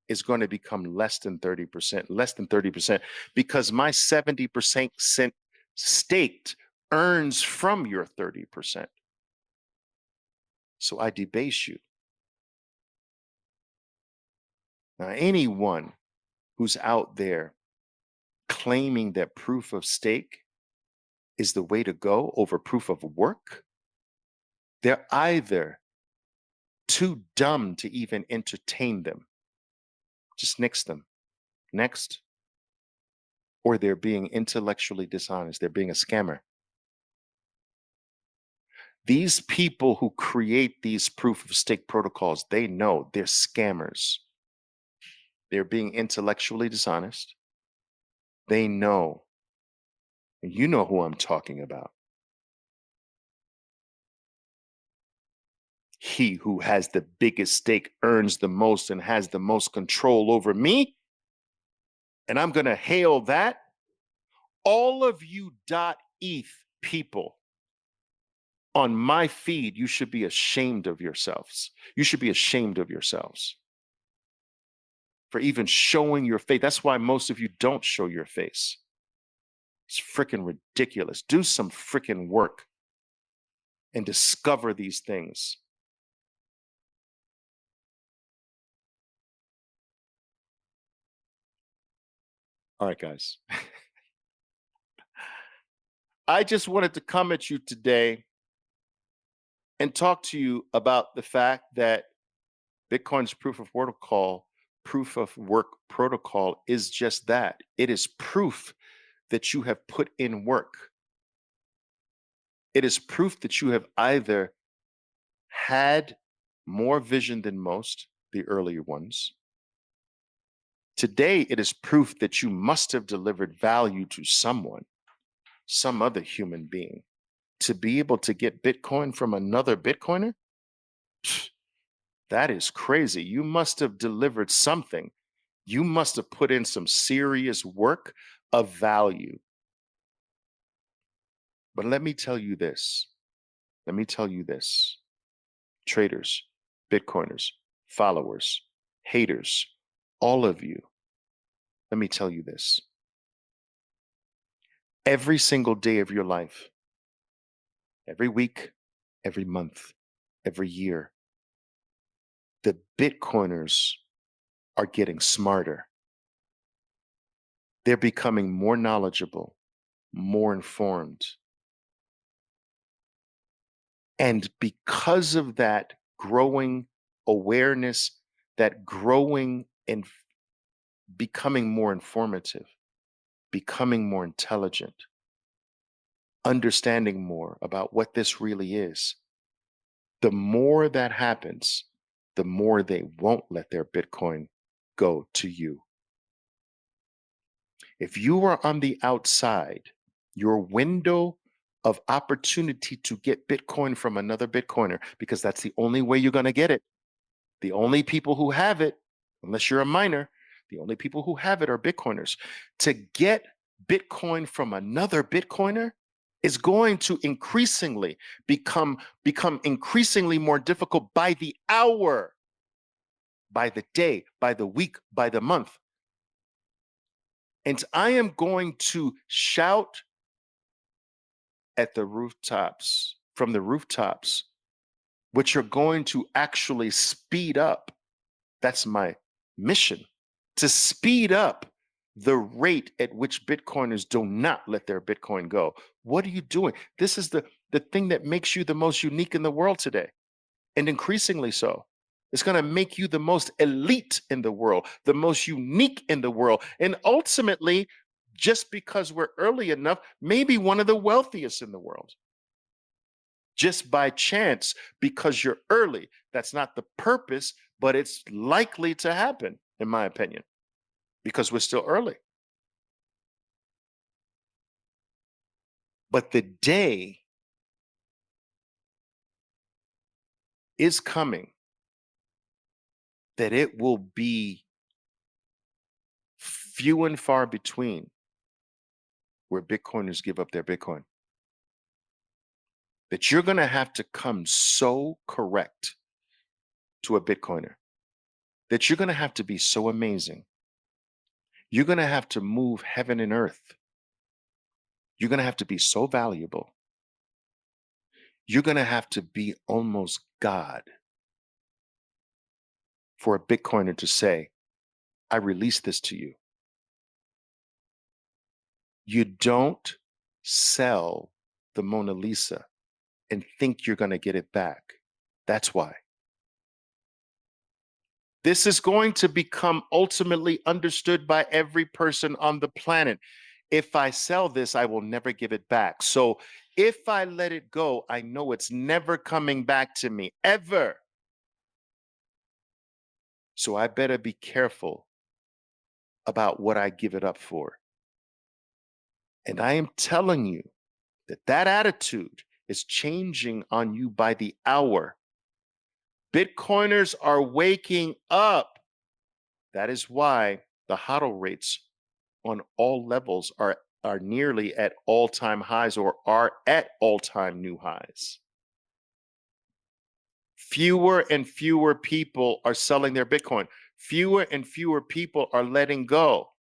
is going to become less than 30%, because my 70% staked earns from your 30%. So I debase you. Now, anyone who's out there claiming that proof of stake is the way to go over proof of work, they're either too dumb to even entertain them, just nix them, next, or they're being intellectually dishonest, they're being a scammer. These people who create these proof of stake protocols, they know they're scammers. They're being intellectually dishonest. They know. You know who I'm talking about. He who has the biggest stake earns the most and has the most control over me. And I'm going to hail that. All of you .eth people on my feed, you should be ashamed of yourselves. You should be ashamed of yourselves for even showing your face. That's why most of you don't show your face. It's freaking ridiculous. Do some freaking work and discover these things. All right, guys. I just wanted to come at you today and talk to you about the fact that Bitcoin's proof of work protocol is just that. It is proof that you have put in work. It is proof that you have either had more vision than most, the earlier ones. Today, it is proof that you must have delivered value to someone, some other human being, to be able to get Bitcoin from another Bitcoiner. That is crazy. You must have delivered something. You must have put in some serious work of value. But let me tell you this. Let me tell you this. Traders, Bitcoiners, followers, haters, all of you, let me tell you this. Every single day of your life, every week, every month, every year, the Bitcoiners are getting smarter. They're becoming more knowledgeable, more informed. And because of that growing awareness, that growing and becoming more informative, becoming more intelligent, understanding more about what this really is, the more that happens, the more they won't let their Bitcoin go to you. If you are on the outside, your window of opportunity to get Bitcoin from another Bitcoiner, because that's the only way you're going to get it. The only people who have it, unless you're a miner, the only people who have it are Bitcoiners. To get Bitcoin from another Bitcoiner is going to increasingly become increasingly more difficult by the hour, by the day, by the week, by the month. And I am going to shout at the rooftops, from the rooftops, which are going to actually speed up. That's my mission, to speed up the rate at which Bitcoiners do not let their Bitcoin go. What are you doing? This is the thing that makes you the most unique in the world today, and increasingly so. It's going to make you the most elite in the world, the most unique in the world, and ultimately, just because we're early enough, maybe one of the wealthiest in the world. just by chance because you're early. That's not the purpose, but it's likely to happen, in my opinion, because we're still early. But the day is coming that it will be few and far between where Bitcoiners give up their Bitcoin. That you're going to have to come so correct to a Bitcoiner, that you're going to have to be so amazing. You're going to have to move heaven and earth. You're going to have to be so valuable. You're going to have to be almost God for a Bitcoiner to say, I release this to you. You don't sell the Mona Lisa and think you're going to get it back. That's why. This is going to become ultimately understood by every person on the planet. If I sell this, I will never give it back. So if I let it go, I know it's never coming back to me, ever. So I better be careful about what I give it up for. And I am telling you that that attitude is changing on you by the hour. Bitcoiners are waking up. That is why the HODL rates on all levels are nearly at all-time highs or are at all-time new highs. Fewer and fewer people are selling their Bitcoin. Fewer and fewer people are letting go.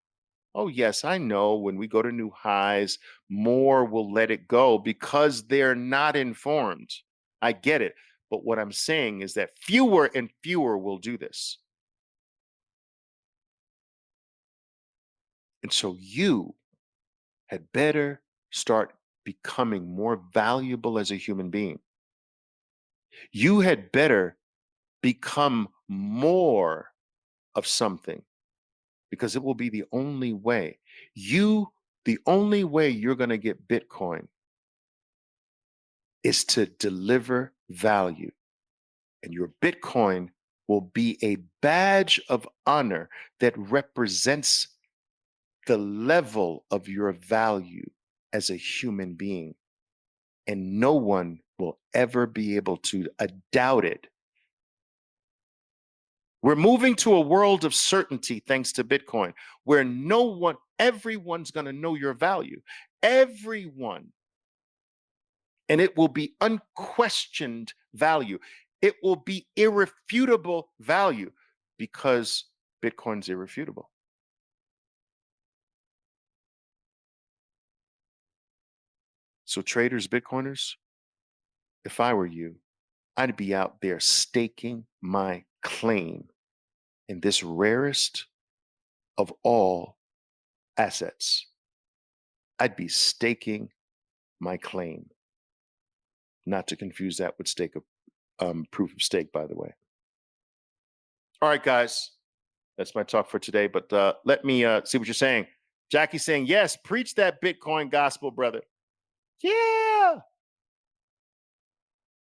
Oh, yes, I know when we go to new highs, more will let it go because they're not informed. I get it. But what I'm saying is that fewer and fewer will do this. And so you had better start becoming more valuable as a human being. You had better become more of something because it will be the only way. The only way you're going to get Bitcoin is to deliver value. And your Bitcoin will be a badge of honor that represents the level of your value as a human being. And no one will ever be able to doubt it. We're moving to a world of certainty thanks to Bitcoin, where everyone's going to know your value. Everyone. And it will be unquestioned value. It will be irrefutable value because Bitcoin's irrefutable. So traders, Bitcoiners, if I were you, I'd be out there staking my claim in this rarest of all assets. I'd be staking my claim. Not to confuse that with proof of stake, by the way. All right, guys, that's my talk for today. But let me see what you're saying. Jackie's saying, yes, preach that Bitcoin gospel, brother. Yeah.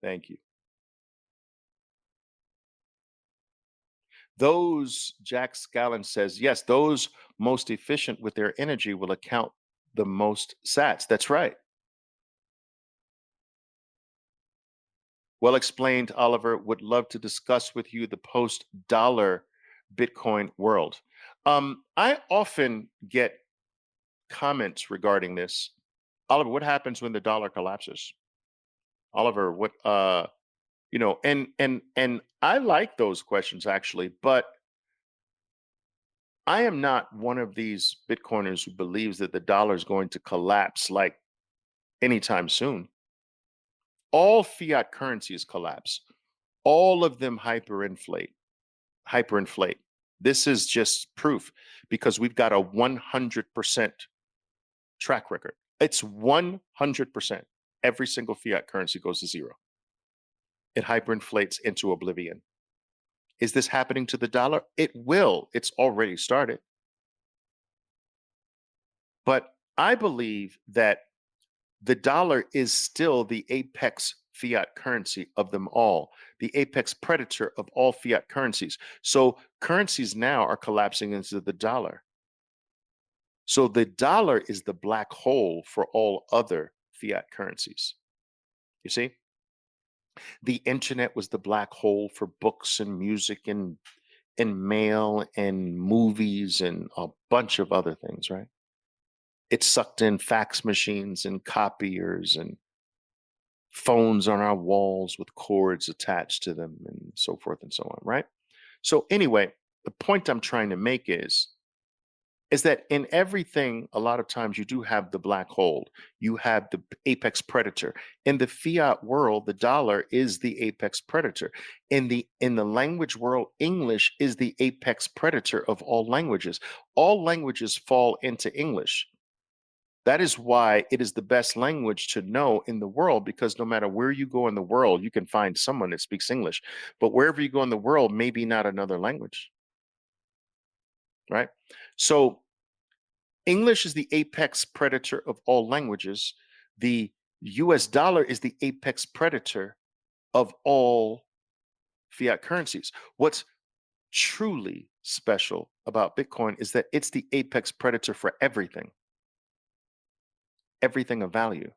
Thank you. Jack Scallon says, yes, those most efficient with their energy will account the most sats. That's right. Well explained, Oliver. Would love to discuss with you the post-dollar Bitcoin world. I often get comments regarding this. Oliver, what happens when the dollar collapses? Oliver, what and I like those questions actually, but I am not one of these Bitcoiners who believes that the dollar is going to collapse like anytime soon. All fiat currencies collapse. All of them hyperinflate. This is just proof because we've got a 100% track record. It's 100%. Every single fiat currency goes to zero. It hyperinflates into oblivion. Is this happening to the dollar? It will. It's already started. But I believe that the dollar is still the apex fiat currency of them all, the apex predator of all fiat currencies. So currencies now are collapsing into the dollar. So the dollar is the black hole for all other fiat currencies. You see, the internet was the black hole for books and music and mail and movies and a bunch of other things, right? It sucked in fax machines and copiers and phones on our walls with cords attached to them and so forth and so on, right? So anyway, the point I'm trying to make is that in everything, a lot of times you do have the black hole, you have the apex predator. In the fiat world, the dollar is the apex predator. In the language world, English is the apex predator of all languages. All languages fall into English. That is why it is the best language to know in the world, because no matter where you go in the world, you can find someone that speaks English. But wherever you go in the world, maybe not another language, right? So English is the apex predator of all languages. The US dollar is the apex predator of all fiat currencies. What's truly special about Bitcoin is that it's the apex predator for everything of value.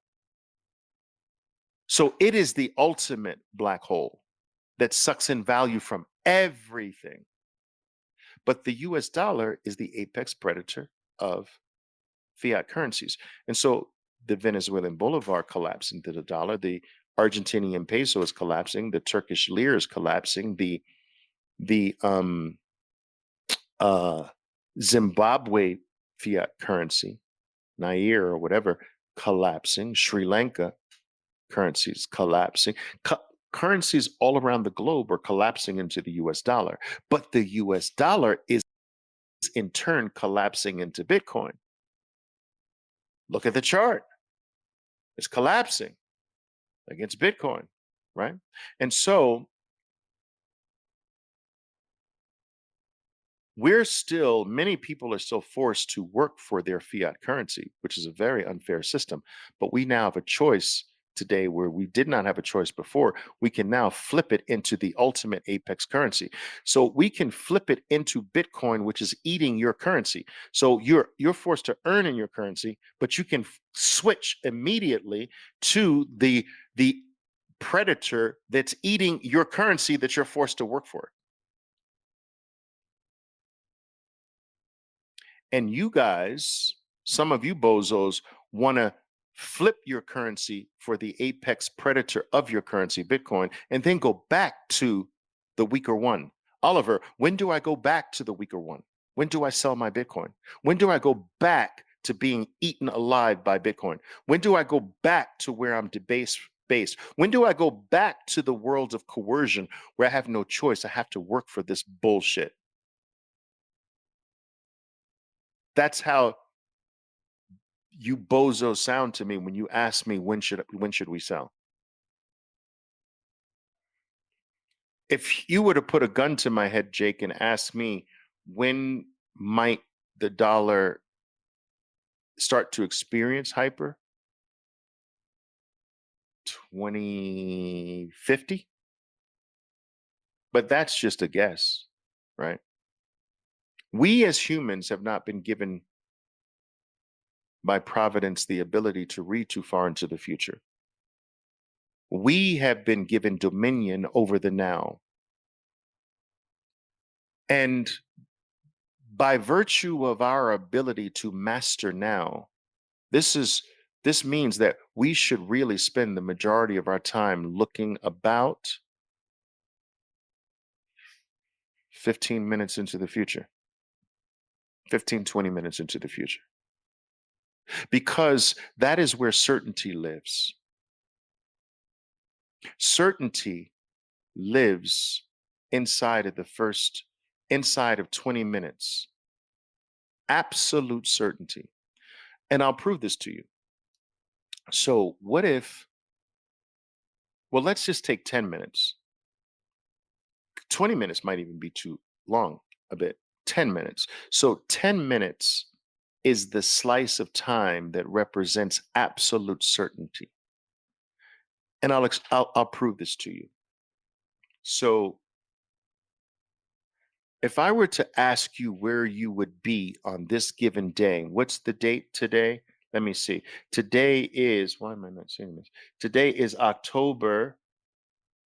So it is the ultimate black hole that sucks in value from everything. But the US dollar is the apex predator of fiat currencies. And so the Venezuelan bolivar collapsed into the dollar, the Argentinian peso is collapsing, the Turkish lira is collapsing, the Zimbabwe fiat currency, Nair or whatever, collapsing, Sri Lanka currencies collapsing. Currencies all around the globe are collapsing into the US dollar, but the US dollar is in turn collapsing into Bitcoin. Look at the chart. It's collapsing against Bitcoin, right? And so many people are still forced to work for their fiat currency, which is a very unfair system. But we now have a choice today where we did not have a choice before. We can now flip it into the ultimate apex currency. So we can flip it into Bitcoin, which is eating your currency. So you're forced to earn in your currency, but you can switch immediately to the predator that's eating your currency that you're forced to work for. And you guys, some of you bozos, want to flip your currency for the apex predator of your currency, Bitcoin, and then go back to the weaker one. Oliver, when do I go back to the weaker one? When do I sell my Bitcoin? When do I go back to being eaten alive by Bitcoin? When do I go back to where I'm debased? When do I go back to the world of coercion where I have no choice? I have to work for this bullshit. That's how you bozo sound to me when you ask me when should we sell. If you were to put a gun to my head, Jake, and ask me when might the dollar start to experience hyper, 2050? But that's just a guess, right? We as humans have not been given by providence the ability to read too far into the future. We have been given dominion over the now. And by virtue of our ability to master now, this means that we should really spend the majority of our time looking about 15 minutes into the future, 15, 20 minutes into the future, because that is where certainty lives. Certainty lives inside of 20 minutes. Absolute certainty. And I'll prove this to you. So what if, well, let's just take 10 minutes. 20 minutes might even be too long a bit. 10 minutes. So 10 minutes is the slice of time that represents absolute certainty. And I'll prove this to you. So if I were to ask you where you would be on this given day, what's the date today? Let me see. Today is, why am I not seeing this? Today is October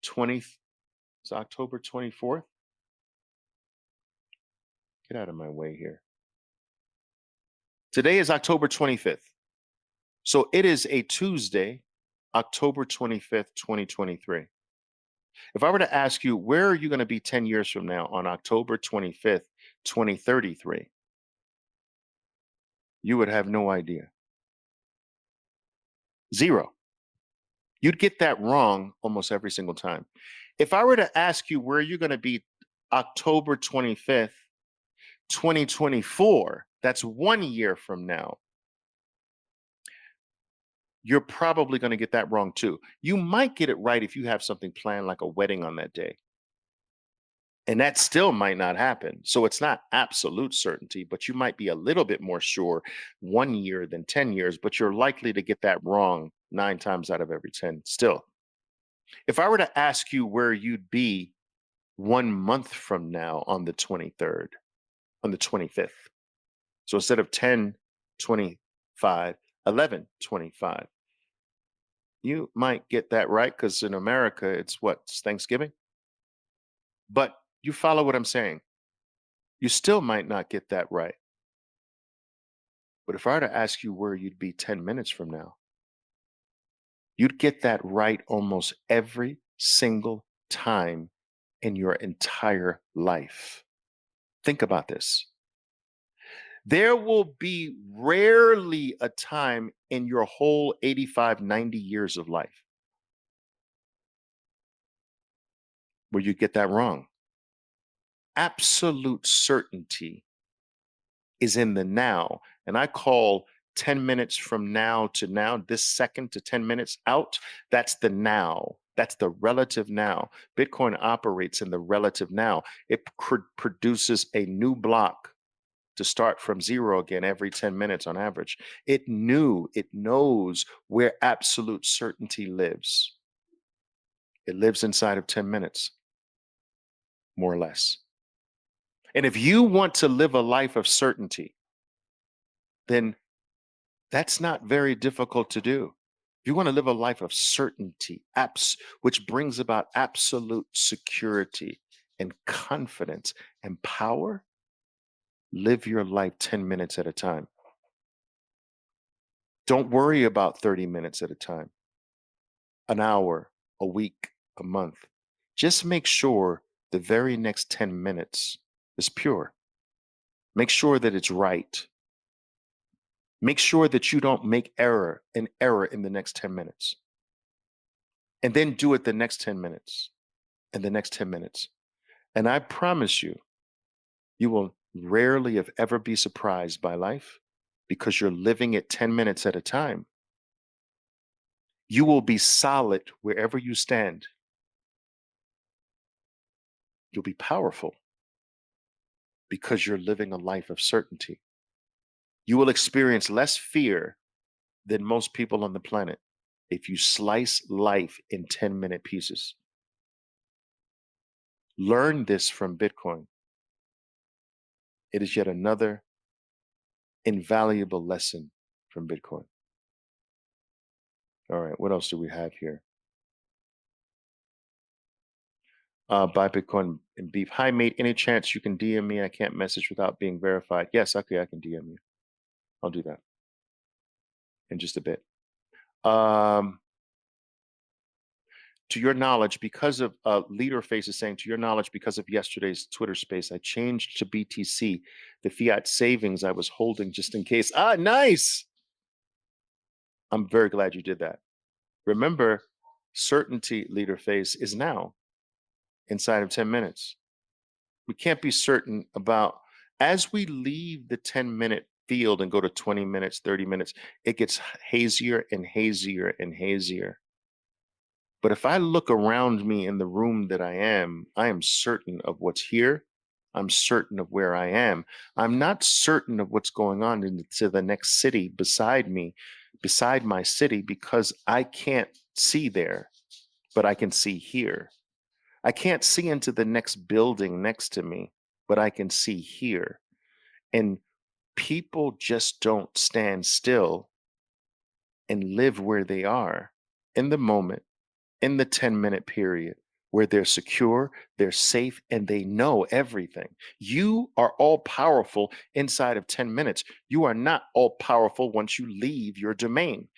20th. Is October 24th? Get out of my way here. Today is October 25th. So it is a Tuesday, October 25th, 2023. If I were to ask you, where are you going to be 10 years from now on October 25th, 2033? You would have no idea. Zero. You'd get that wrong almost every single time. If I were to ask you where you're going to be October 25th, 2024, that's 1 year from now, you're probably going to get that wrong too. You might get it right if you have something planned like a wedding on that day. And that still might not happen. So it's not absolute certainty, but you might be a little bit more sure 1 year than 10 years, but you're likely to get that wrong 9 times out of every 10 still. If I were to ask you where you'd be 1 month from now on the 23rd, on the 25th. So instead of 10, 25, 11, 25, you might get that right because in America, it's what? It's Thanksgiving? But you follow what I'm saying. You still might not get that right. But if I were to ask you where you'd be 10 minutes from now, you'd get that right almost every single time in your entire life. Think about this. There will be rarely a time in your whole 85, 90 years of life where you get that wrong. Absolute certainty is in the now. And I call 10 minutes from now to now, this second to 10 minutes out, that's the now. That's the relative now. Bitcoin operates in the relative now. It produces a new block to start from zero again every 10 minutes on average. It knows where absolute certainty lives. It lives inside of 10 minutes, more or less. And if you want to live a life of certainty, then that's not very difficult to do. If you want to live a life of certainty, which brings about absolute security and confidence and power, live your life 10 minutes at a time. Don't worry about 30 minutes at a time, an hour, a week, a month. Just make sure the very next 10 minutes is pure. Make sure that it's right. Make sure that you don't make an error in the next 10 minutes. And then do it the next 10 minutes and the next 10 minutes. And I promise you, you will rarely, if ever, be surprised by life because you're living it 10 minutes at a time. You will be solid wherever you stand. You'll be powerful because you're living a life of certainty. You will experience less fear than most people on the planet if you slice life in 10-minute pieces. Learn this from Bitcoin. It is yet another invaluable lesson from Bitcoin. All right, what else do we have here? Buy Bitcoin and beef. Hi, mate. Any chance you can DM me? I can't message without being verified. Yes, okay, I can DM you. I'll do that in just a bit. To your knowledge, because of Leader Face is saying, to your knowledge, because of yesterday's Twitter space, I changed to BTC, the fiat savings I was holding just in case. Ah, nice. I'm very glad you did that. Remember, certainty, Leader Face, is now inside of 10 minutes. We can't be certain about, as we leave the 10-minute field and go to 20 minutes, 30 minutes, it gets hazier and hazier and hazier. But if I look around me in the room that I am certain of what's here I'm certain of where I am. I'm not certain of what's going on into the next city beside me, beside my city, because I can't see there, but I can see here. I can't see into the next building next to me, but I can see here. And people just don't stand still and live where they are in the moment, in the 10-minute period where they're secure, they're safe, and they know everything. You are all powerful inside of 10 minutes. You are not all powerful once you leave your domain.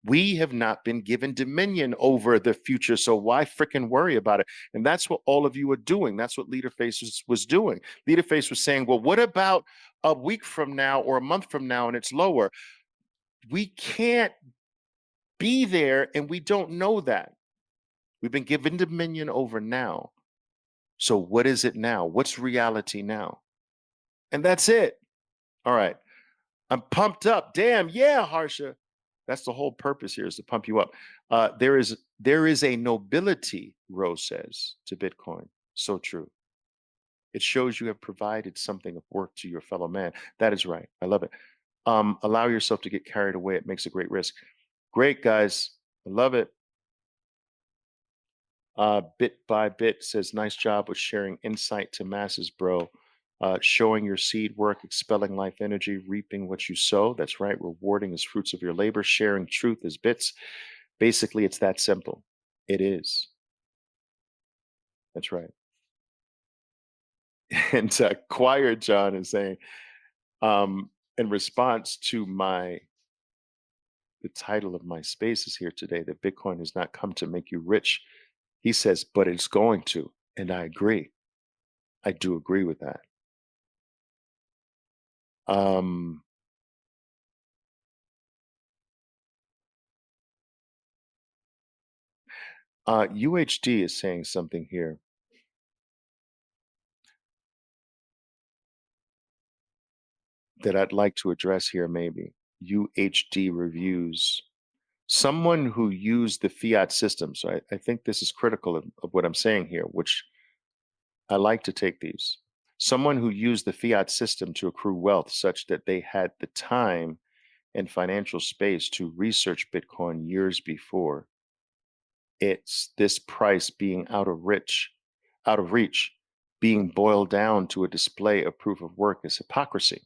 We have not been given dominion over the future, so why fricking worry about it? And that's what all of you are doing. That's what Leaderface was doing. Leaderface was saying, well, what about a week from now or a month from now and it's lower? We can't be there and we don't know that. We've been given dominion over now. So what is it now? What's reality now? And that's it. All right. I'm pumped up. Damn, yeah, Harsha. That's the whole purpose here, is to pump you up. There is a nobility, Rose says, to Bitcoin. So true. It shows you have provided something of worth to your fellow man. That is right. I love it. Allow yourself to get carried away. It makes a great risk. Great, guys. I love it. Bit by Bit says, nice job with sharing insight to masses, bro. Showing your seed work, expelling life energy, reaping what you sow. That's right. Rewarding as fruits of your labor, sharing truth as bits. Basically, it's that simple. It is. That's right. And Choir John is saying, in response to the title of my spaces here today, that Bitcoin has not come to make you rich. He says, but it's going to. And I agree. I do agree with that. UHD is saying something here that I'd like to address here, maybe. UHD reviews. Someone who used the fiat system. So I think this is critical of what I'm saying here, which I like to take these. Someone who used the fiat system to accrue wealth such that they had the time and financial space to research Bitcoin years before. It's this price being out of reach, being boiled down to a display of proof of work is hypocrisy.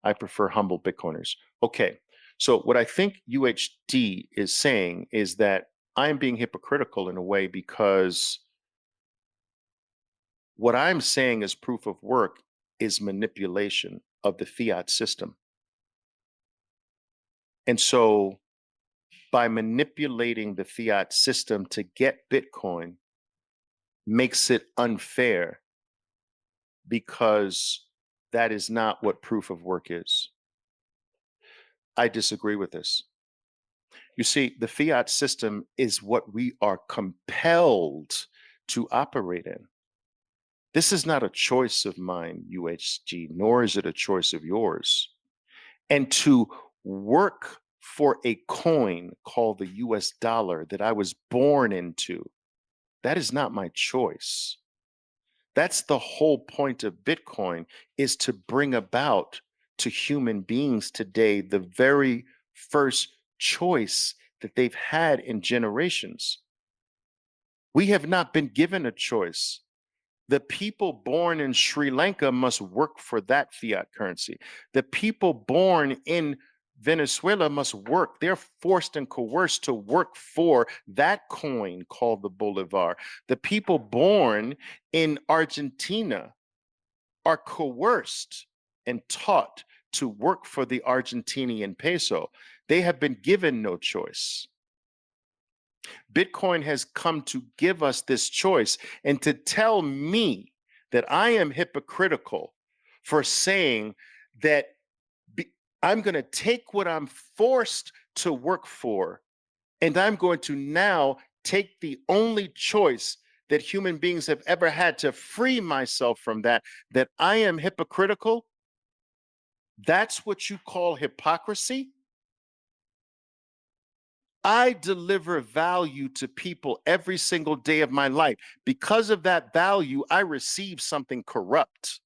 I prefer humble Bitcoiners. Okay, so what I think UHD is saying is that I'm being hypocritical in a way, because what I'm saying is proof of work is manipulation of the fiat system. And so by manipulating the fiat system to get Bitcoin makes it unfair, because that is not what proof of work is. I disagree with this. You see, the fiat system is what we are compelled to operate in. This is not a choice of mine, UHG, nor is it a choice of yours. And to work for a coin called the US dollar that I was born into, that is not my choice. That's the whole point of Bitcoin, is to bring about to human beings today the very first choice that they've had in generations. We have not been given a choice. The people born in Sri Lanka must work for that fiat currency. The people born in Venezuela must work. They're forced and coerced to work for that coin called the Bolivar. The people born in Argentina are coerced and taught to work for the Argentinian peso. They have been given no choice. Bitcoin has come to give us this choice, and to tell me that I am hypocritical for saying that I'm going to take what I'm forced to work for, and I'm going to now take the only choice that human beings have ever had to free myself from that I am hypocritical. That's what you call hypocrisy? I deliver value to people every single day of my life. Because of that value, I receive something corrupt.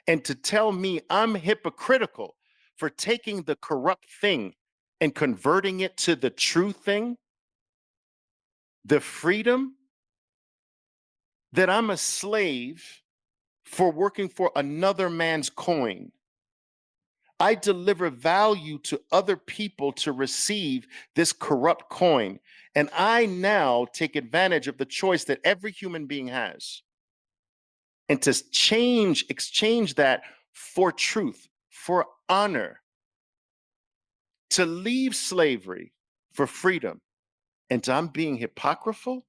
And to tell me I'm hypocritical for taking the corrupt thing and converting it to the true thing, the freedom, that I'm a slave for working for another man's coin. I deliver value to other people to receive this corrupt coin. And I now take advantage of the choice that every human being has. And to exchange that for truth, for honor, to leave slavery for freedom. And I'm being hypocritical?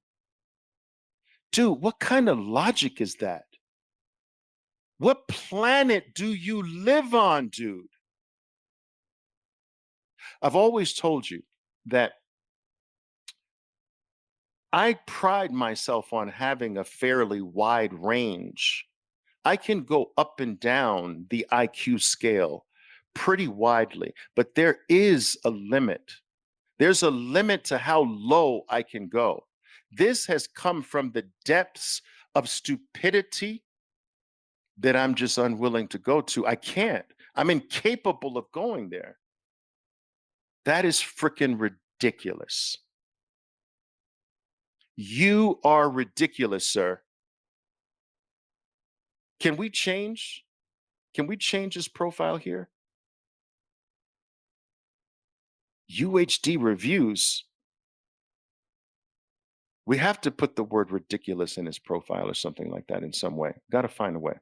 Dude, what kind of logic is that? What planet do you live on, dude? I've always told you that I pride myself on having a fairly wide range. I can go up and down the IQ scale pretty widely, but there is a limit. There's a limit to how low I can go. This has come from the depths of stupidity that I'm just unwilling to go to. I can't. I'm incapable of going there. That is freaking ridiculous. You are ridiculous, sir. Can we change? Can we change his profile here? UHD reviews. We have to put the word ridiculous in his profile or something like that in some way. Got to find a way.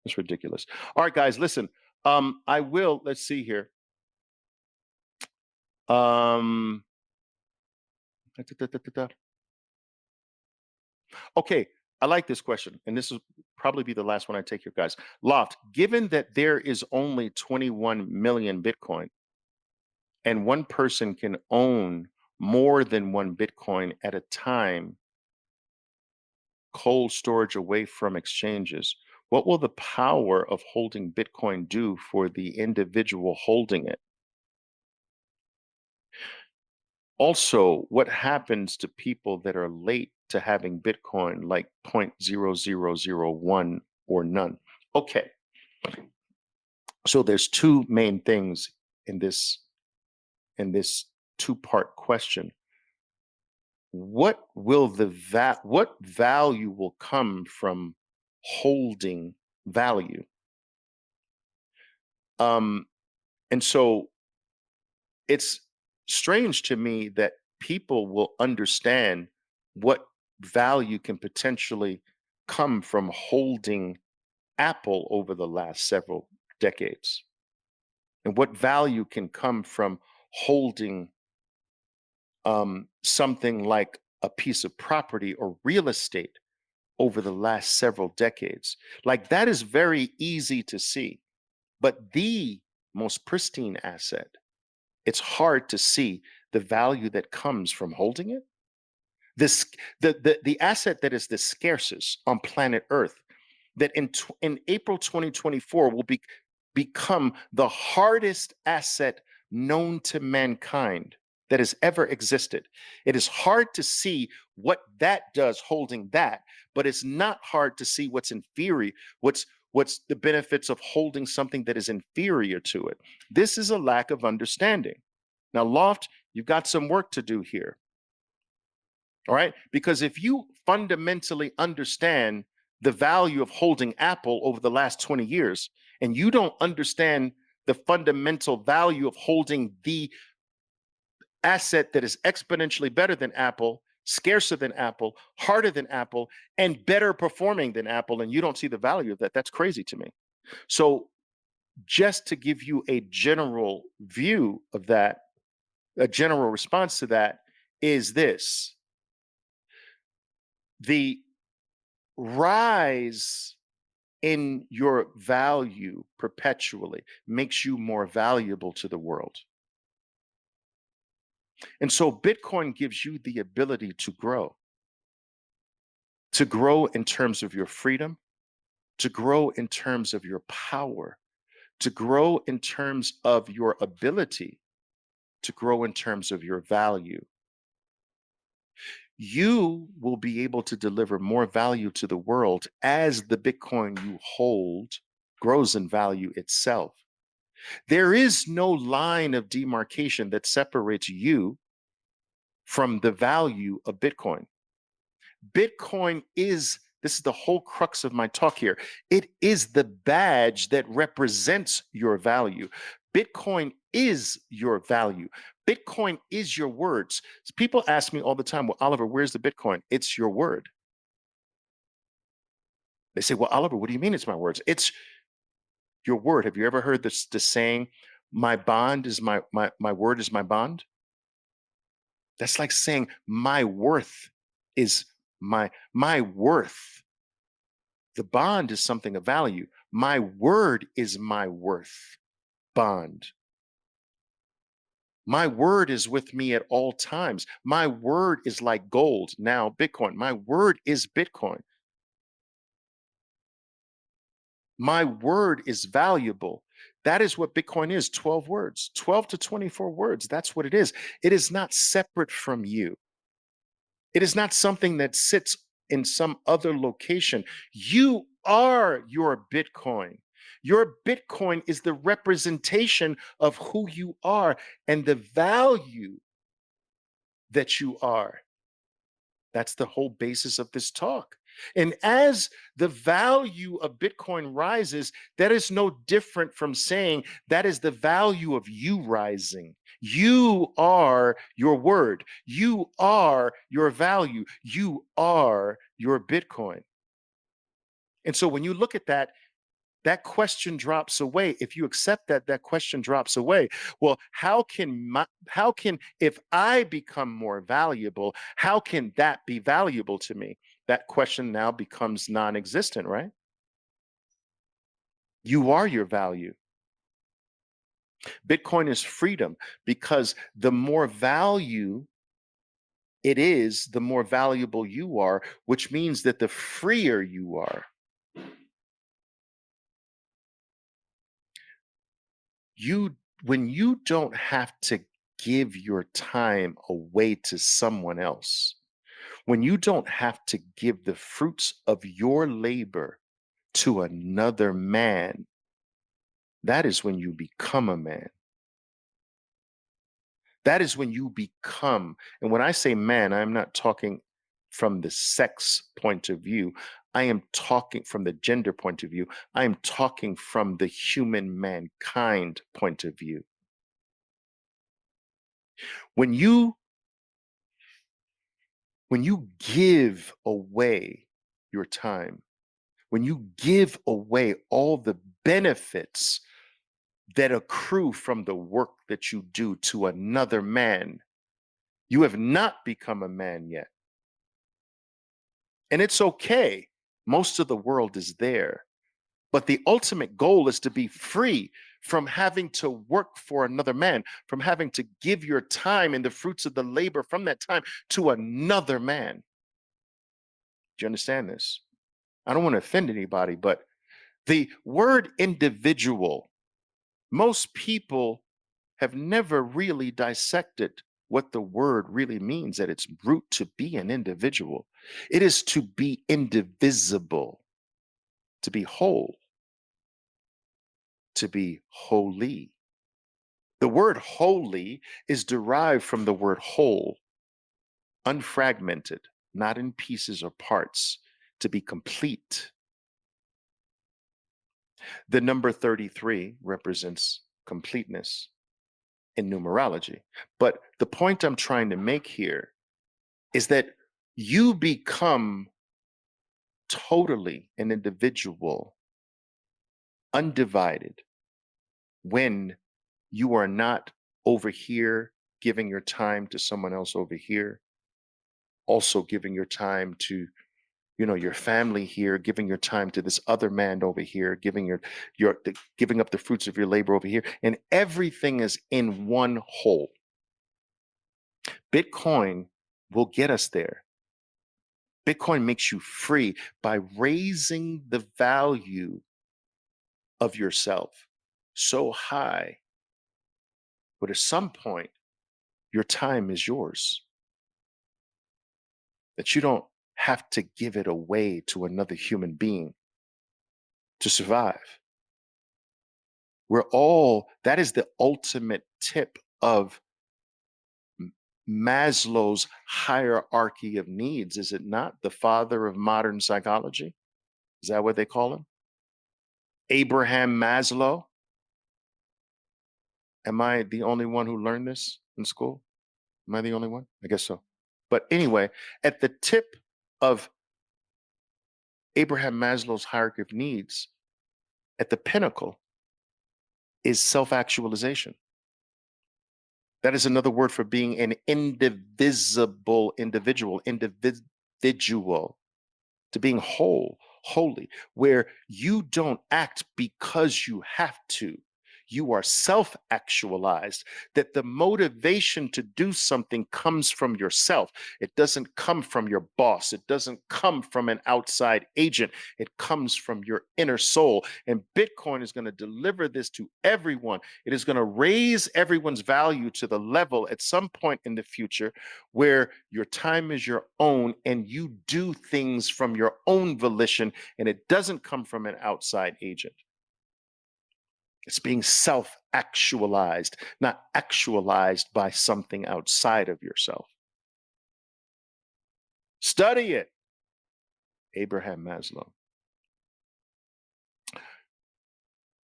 It's ridiculous. All right, guys, listen. I will, let's see here. Okay, I like this question, and this will probably be the last one I take here, guys. Loft, given that there is only 21 million Bitcoin and one person can own more than one Bitcoin at a time, cold storage away from exchanges, what will the power of holding Bitcoin do for the individual holding it? Also, what happens to people that are late to having Bitcoin, like 0.0001 or none? Okay, so there's two main things in this two-part question. What value will come from holding value? And so it's strange to me that people will understand what value can potentially come from holding Apple over the last several decades, and what value can come from holding something like a piece of property or real estate over the last several decades. Like, that is very easy to see, but the most pristine asset, it's hard to see the value that comes from holding it. The asset that is the scarcest on planet Earth, that in April 2024 will become the hardest asset known to mankind that has ever existed. It is hard to see what that does holding that, but it's not hard to see what's inferior, what's the benefits of holding something that is inferior to it. This is a lack of understanding. Now, Loft, you've got some work to do here. All right? Because if you fundamentally understand the value of holding Apple over the last 20 years, and you don't understand the fundamental value of holding the asset that is exponentially better than Apple, scarcer than Apple, harder than Apple, and better performing than Apple, and you don't see the value of that, that's crazy to me. So just to give you a general view of that, a general response to that is this: the rise in your value perpetually makes you more valuable to the world. And so Bitcoin gives you the ability to grow in terms of your freedom, to grow in terms of your power, to grow in terms of your ability to grow in terms of your value. You will be able to deliver more value to the world as the Bitcoin you hold grows in value itself. There is no line of demarcation that separates you from the value of Bitcoin. Bitcoin is, this is the whole crux of my talk here. It is the badge that represents your value. Bitcoin is your value. Bitcoin is your words. People ask me all the time, well, Oliver, where's the Bitcoin? It's your word. They say, well, Oliver, what do you mean it's my words? It's your word. Have you ever heard this saying, my bond is my word is my bond? That's like saying my worth is my worth. The bond is something of value. My word is my worth bond. My word is with me at all times. My word is like gold, now Bitcoin. My word is Bitcoin. My word is valuable. That is what Bitcoin is, 12 words, 12 to 24 words. That's what it is. It is not separate from you. It is not something that sits in some other location. You are your Bitcoin. Your Bitcoin is the representation of who you are and the value that you are. That's the whole basis of this talk. And as the value of Bitcoin rises, that is no different from saying that is the value of you rising. You are your word. You are your value. You are your Bitcoin. And so when you look at that, that question drops away. If you accept that, that question drops away. Well, how can if I become more valuable, how can that be valuable to me? That question now becomes non-existent, right? You are your value. Bitcoin is freedom because the more value it is, the more valuable you are, which means that the freer you are. When you don't have to give your time away to someone else, when you don't have to give the fruits of your labor to another man, that is when you become a man. That is when you become, and when I say man, I'm not talking from the sex point of view. I am talking from the gender point of view. I am talking from the human mankind point of view. When you give away your time, when you give away all the benefits that accrue from the work that you do to another man, you have not become a man yet. And it's okay. Most of the world is there. But the ultimate goal is to be free from having to work for another man, from having to give your time and the fruits of the labor from that time to another man. Do you understand this? I don't want to offend anybody, but the word individual, most people have never really dissected what the word really means at its root to be an individual. It is to be indivisible, to be whole, to be holy. The word holy is derived from the word whole, unfragmented, not in pieces or parts, to be complete. The number 33 represents completeness in numerology. But the point I'm trying to make here is that you become totally an individual, undivided, when you are not over here giving your time to someone else over here, also giving your time to your family here, giving your time to this other man over here, giving up the fruits of your labor over here, and everything is in one whole. Bitcoin will get us there. Bitcoin makes you free by raising the value of yourself so high. But at some point, your time is yours, that you don't have to give it away to another human being to survive. That is the ultimate tip of Maslow's hierarchy of needs, is it not? The father of modern psychology. Is that what they call him? Abraham Maslow. Am I the only one who learned this in school? Am I the only one? I guess so. But anyway, at the tip of Abraham Maslow's hierarchy of needs, at the pinnacle, is self-actualization. That is another word for being an indivisible individual, to being whole, holy, where you don't act because you have to. You are self-actualized, that the motivation to do something comes from yourself. It doesn't come from your boss. It doesn't come from an outside agent. It comes from your inner soul. And Bitcoin is going to deliver this to everyone. It is going to raise everyone's value to the level at some point in the future where your time is your own and you do things from your own volition, and it doesn't come from an outside agent. It's being self-actualized, not actualized by something outside of yourself. Study it. Abraham Maslow.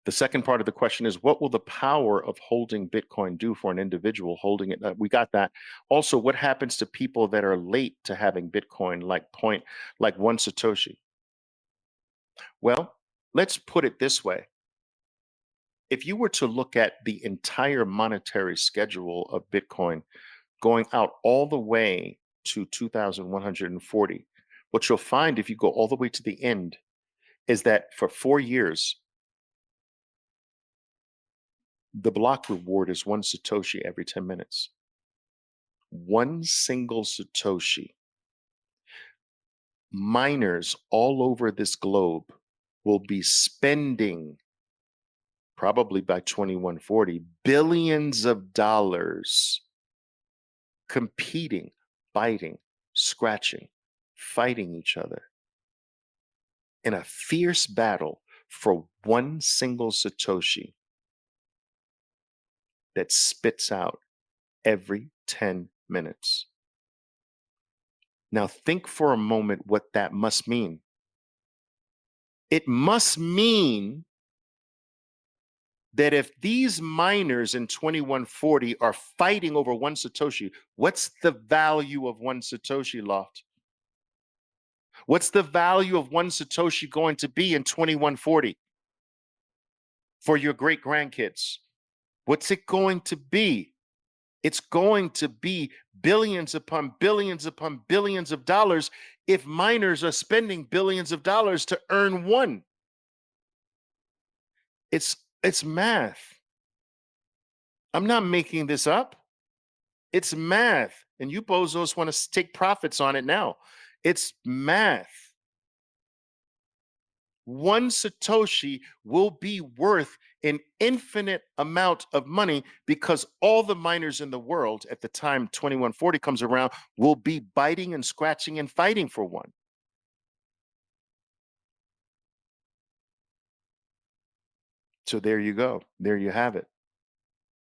The second part of the question is, what will the power of holding Bitcoin do for an individual holding it? We got that. Also, what happens to people that are late to having Bitcoin, like one Satoshi? Well, let's put it this way. If you were to look at the entire monetary schedule of Bitcoin going out all the way to 2140, what you'll find if you go all the way to the end is that for 4 years, the block reward is one Satoshi every 10 minutes. One single Satoshi. Miners all over this globe will be spending, probably by 2140, billions of dollars competing, biting, scratching, fighting each other in a fierce battle for one single Satoshi that spits out every 10 minutes. Now think for a moment what that must mean. It must mean that if these miners in 2140 are fighting over one Satoshi, what's the value of one Satoshi, Loft? What's the value of one Satoshi going to be in 2140 for your great grandkids? What's it going to be? It's going to be billions upon billions upon billions of dollars if miners are spending billions of dollars to earn one. It's math. I'm not making this up. It's math. And you bozos want to take profits on it now. It's math. One Satoshi will be worth an infinite amount of money because all the miners in the world at the time 2140 comes around will be biting and scratching and fighting for one. So there you go. There you have it.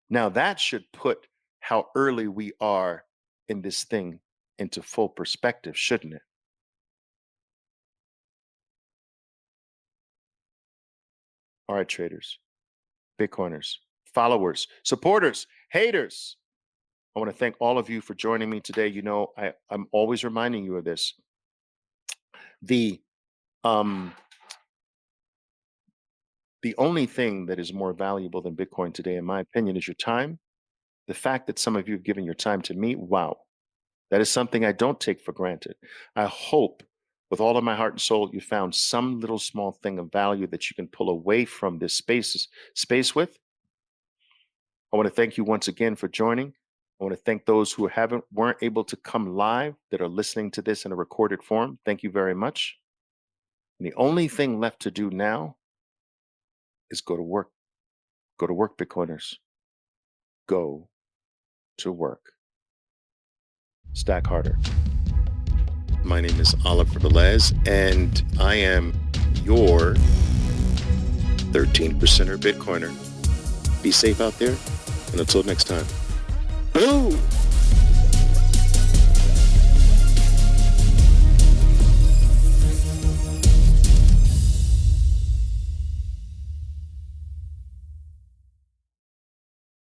Now that should put how early we are in this thing into full perspective, shouldn't it? All right, traders, Bitcoiners, followers, supporters, haters. I want to thank all of you for joining me today. You know, I'm always reminding you of this. The only thing that is more valuable than Bitcoin today, in my opinion, is your time. The fact that some of you have given your time to me, wow, that is something I don't take for granted. I hope with all of my heart and soul, you found some little small thing of value that you can pull away from this space with. I want to thank you once again for joining. I want to thank those who weren't able to come live that are listening to this in a recorded form. Thank you very much. And the only thing left to do now is go to work. Go to work, Bitcoiners. Go to work. stack harder. My name is Oliver Velez, and I am your 13%er Bitcoiner. Be safe out there, and until next time. Boom!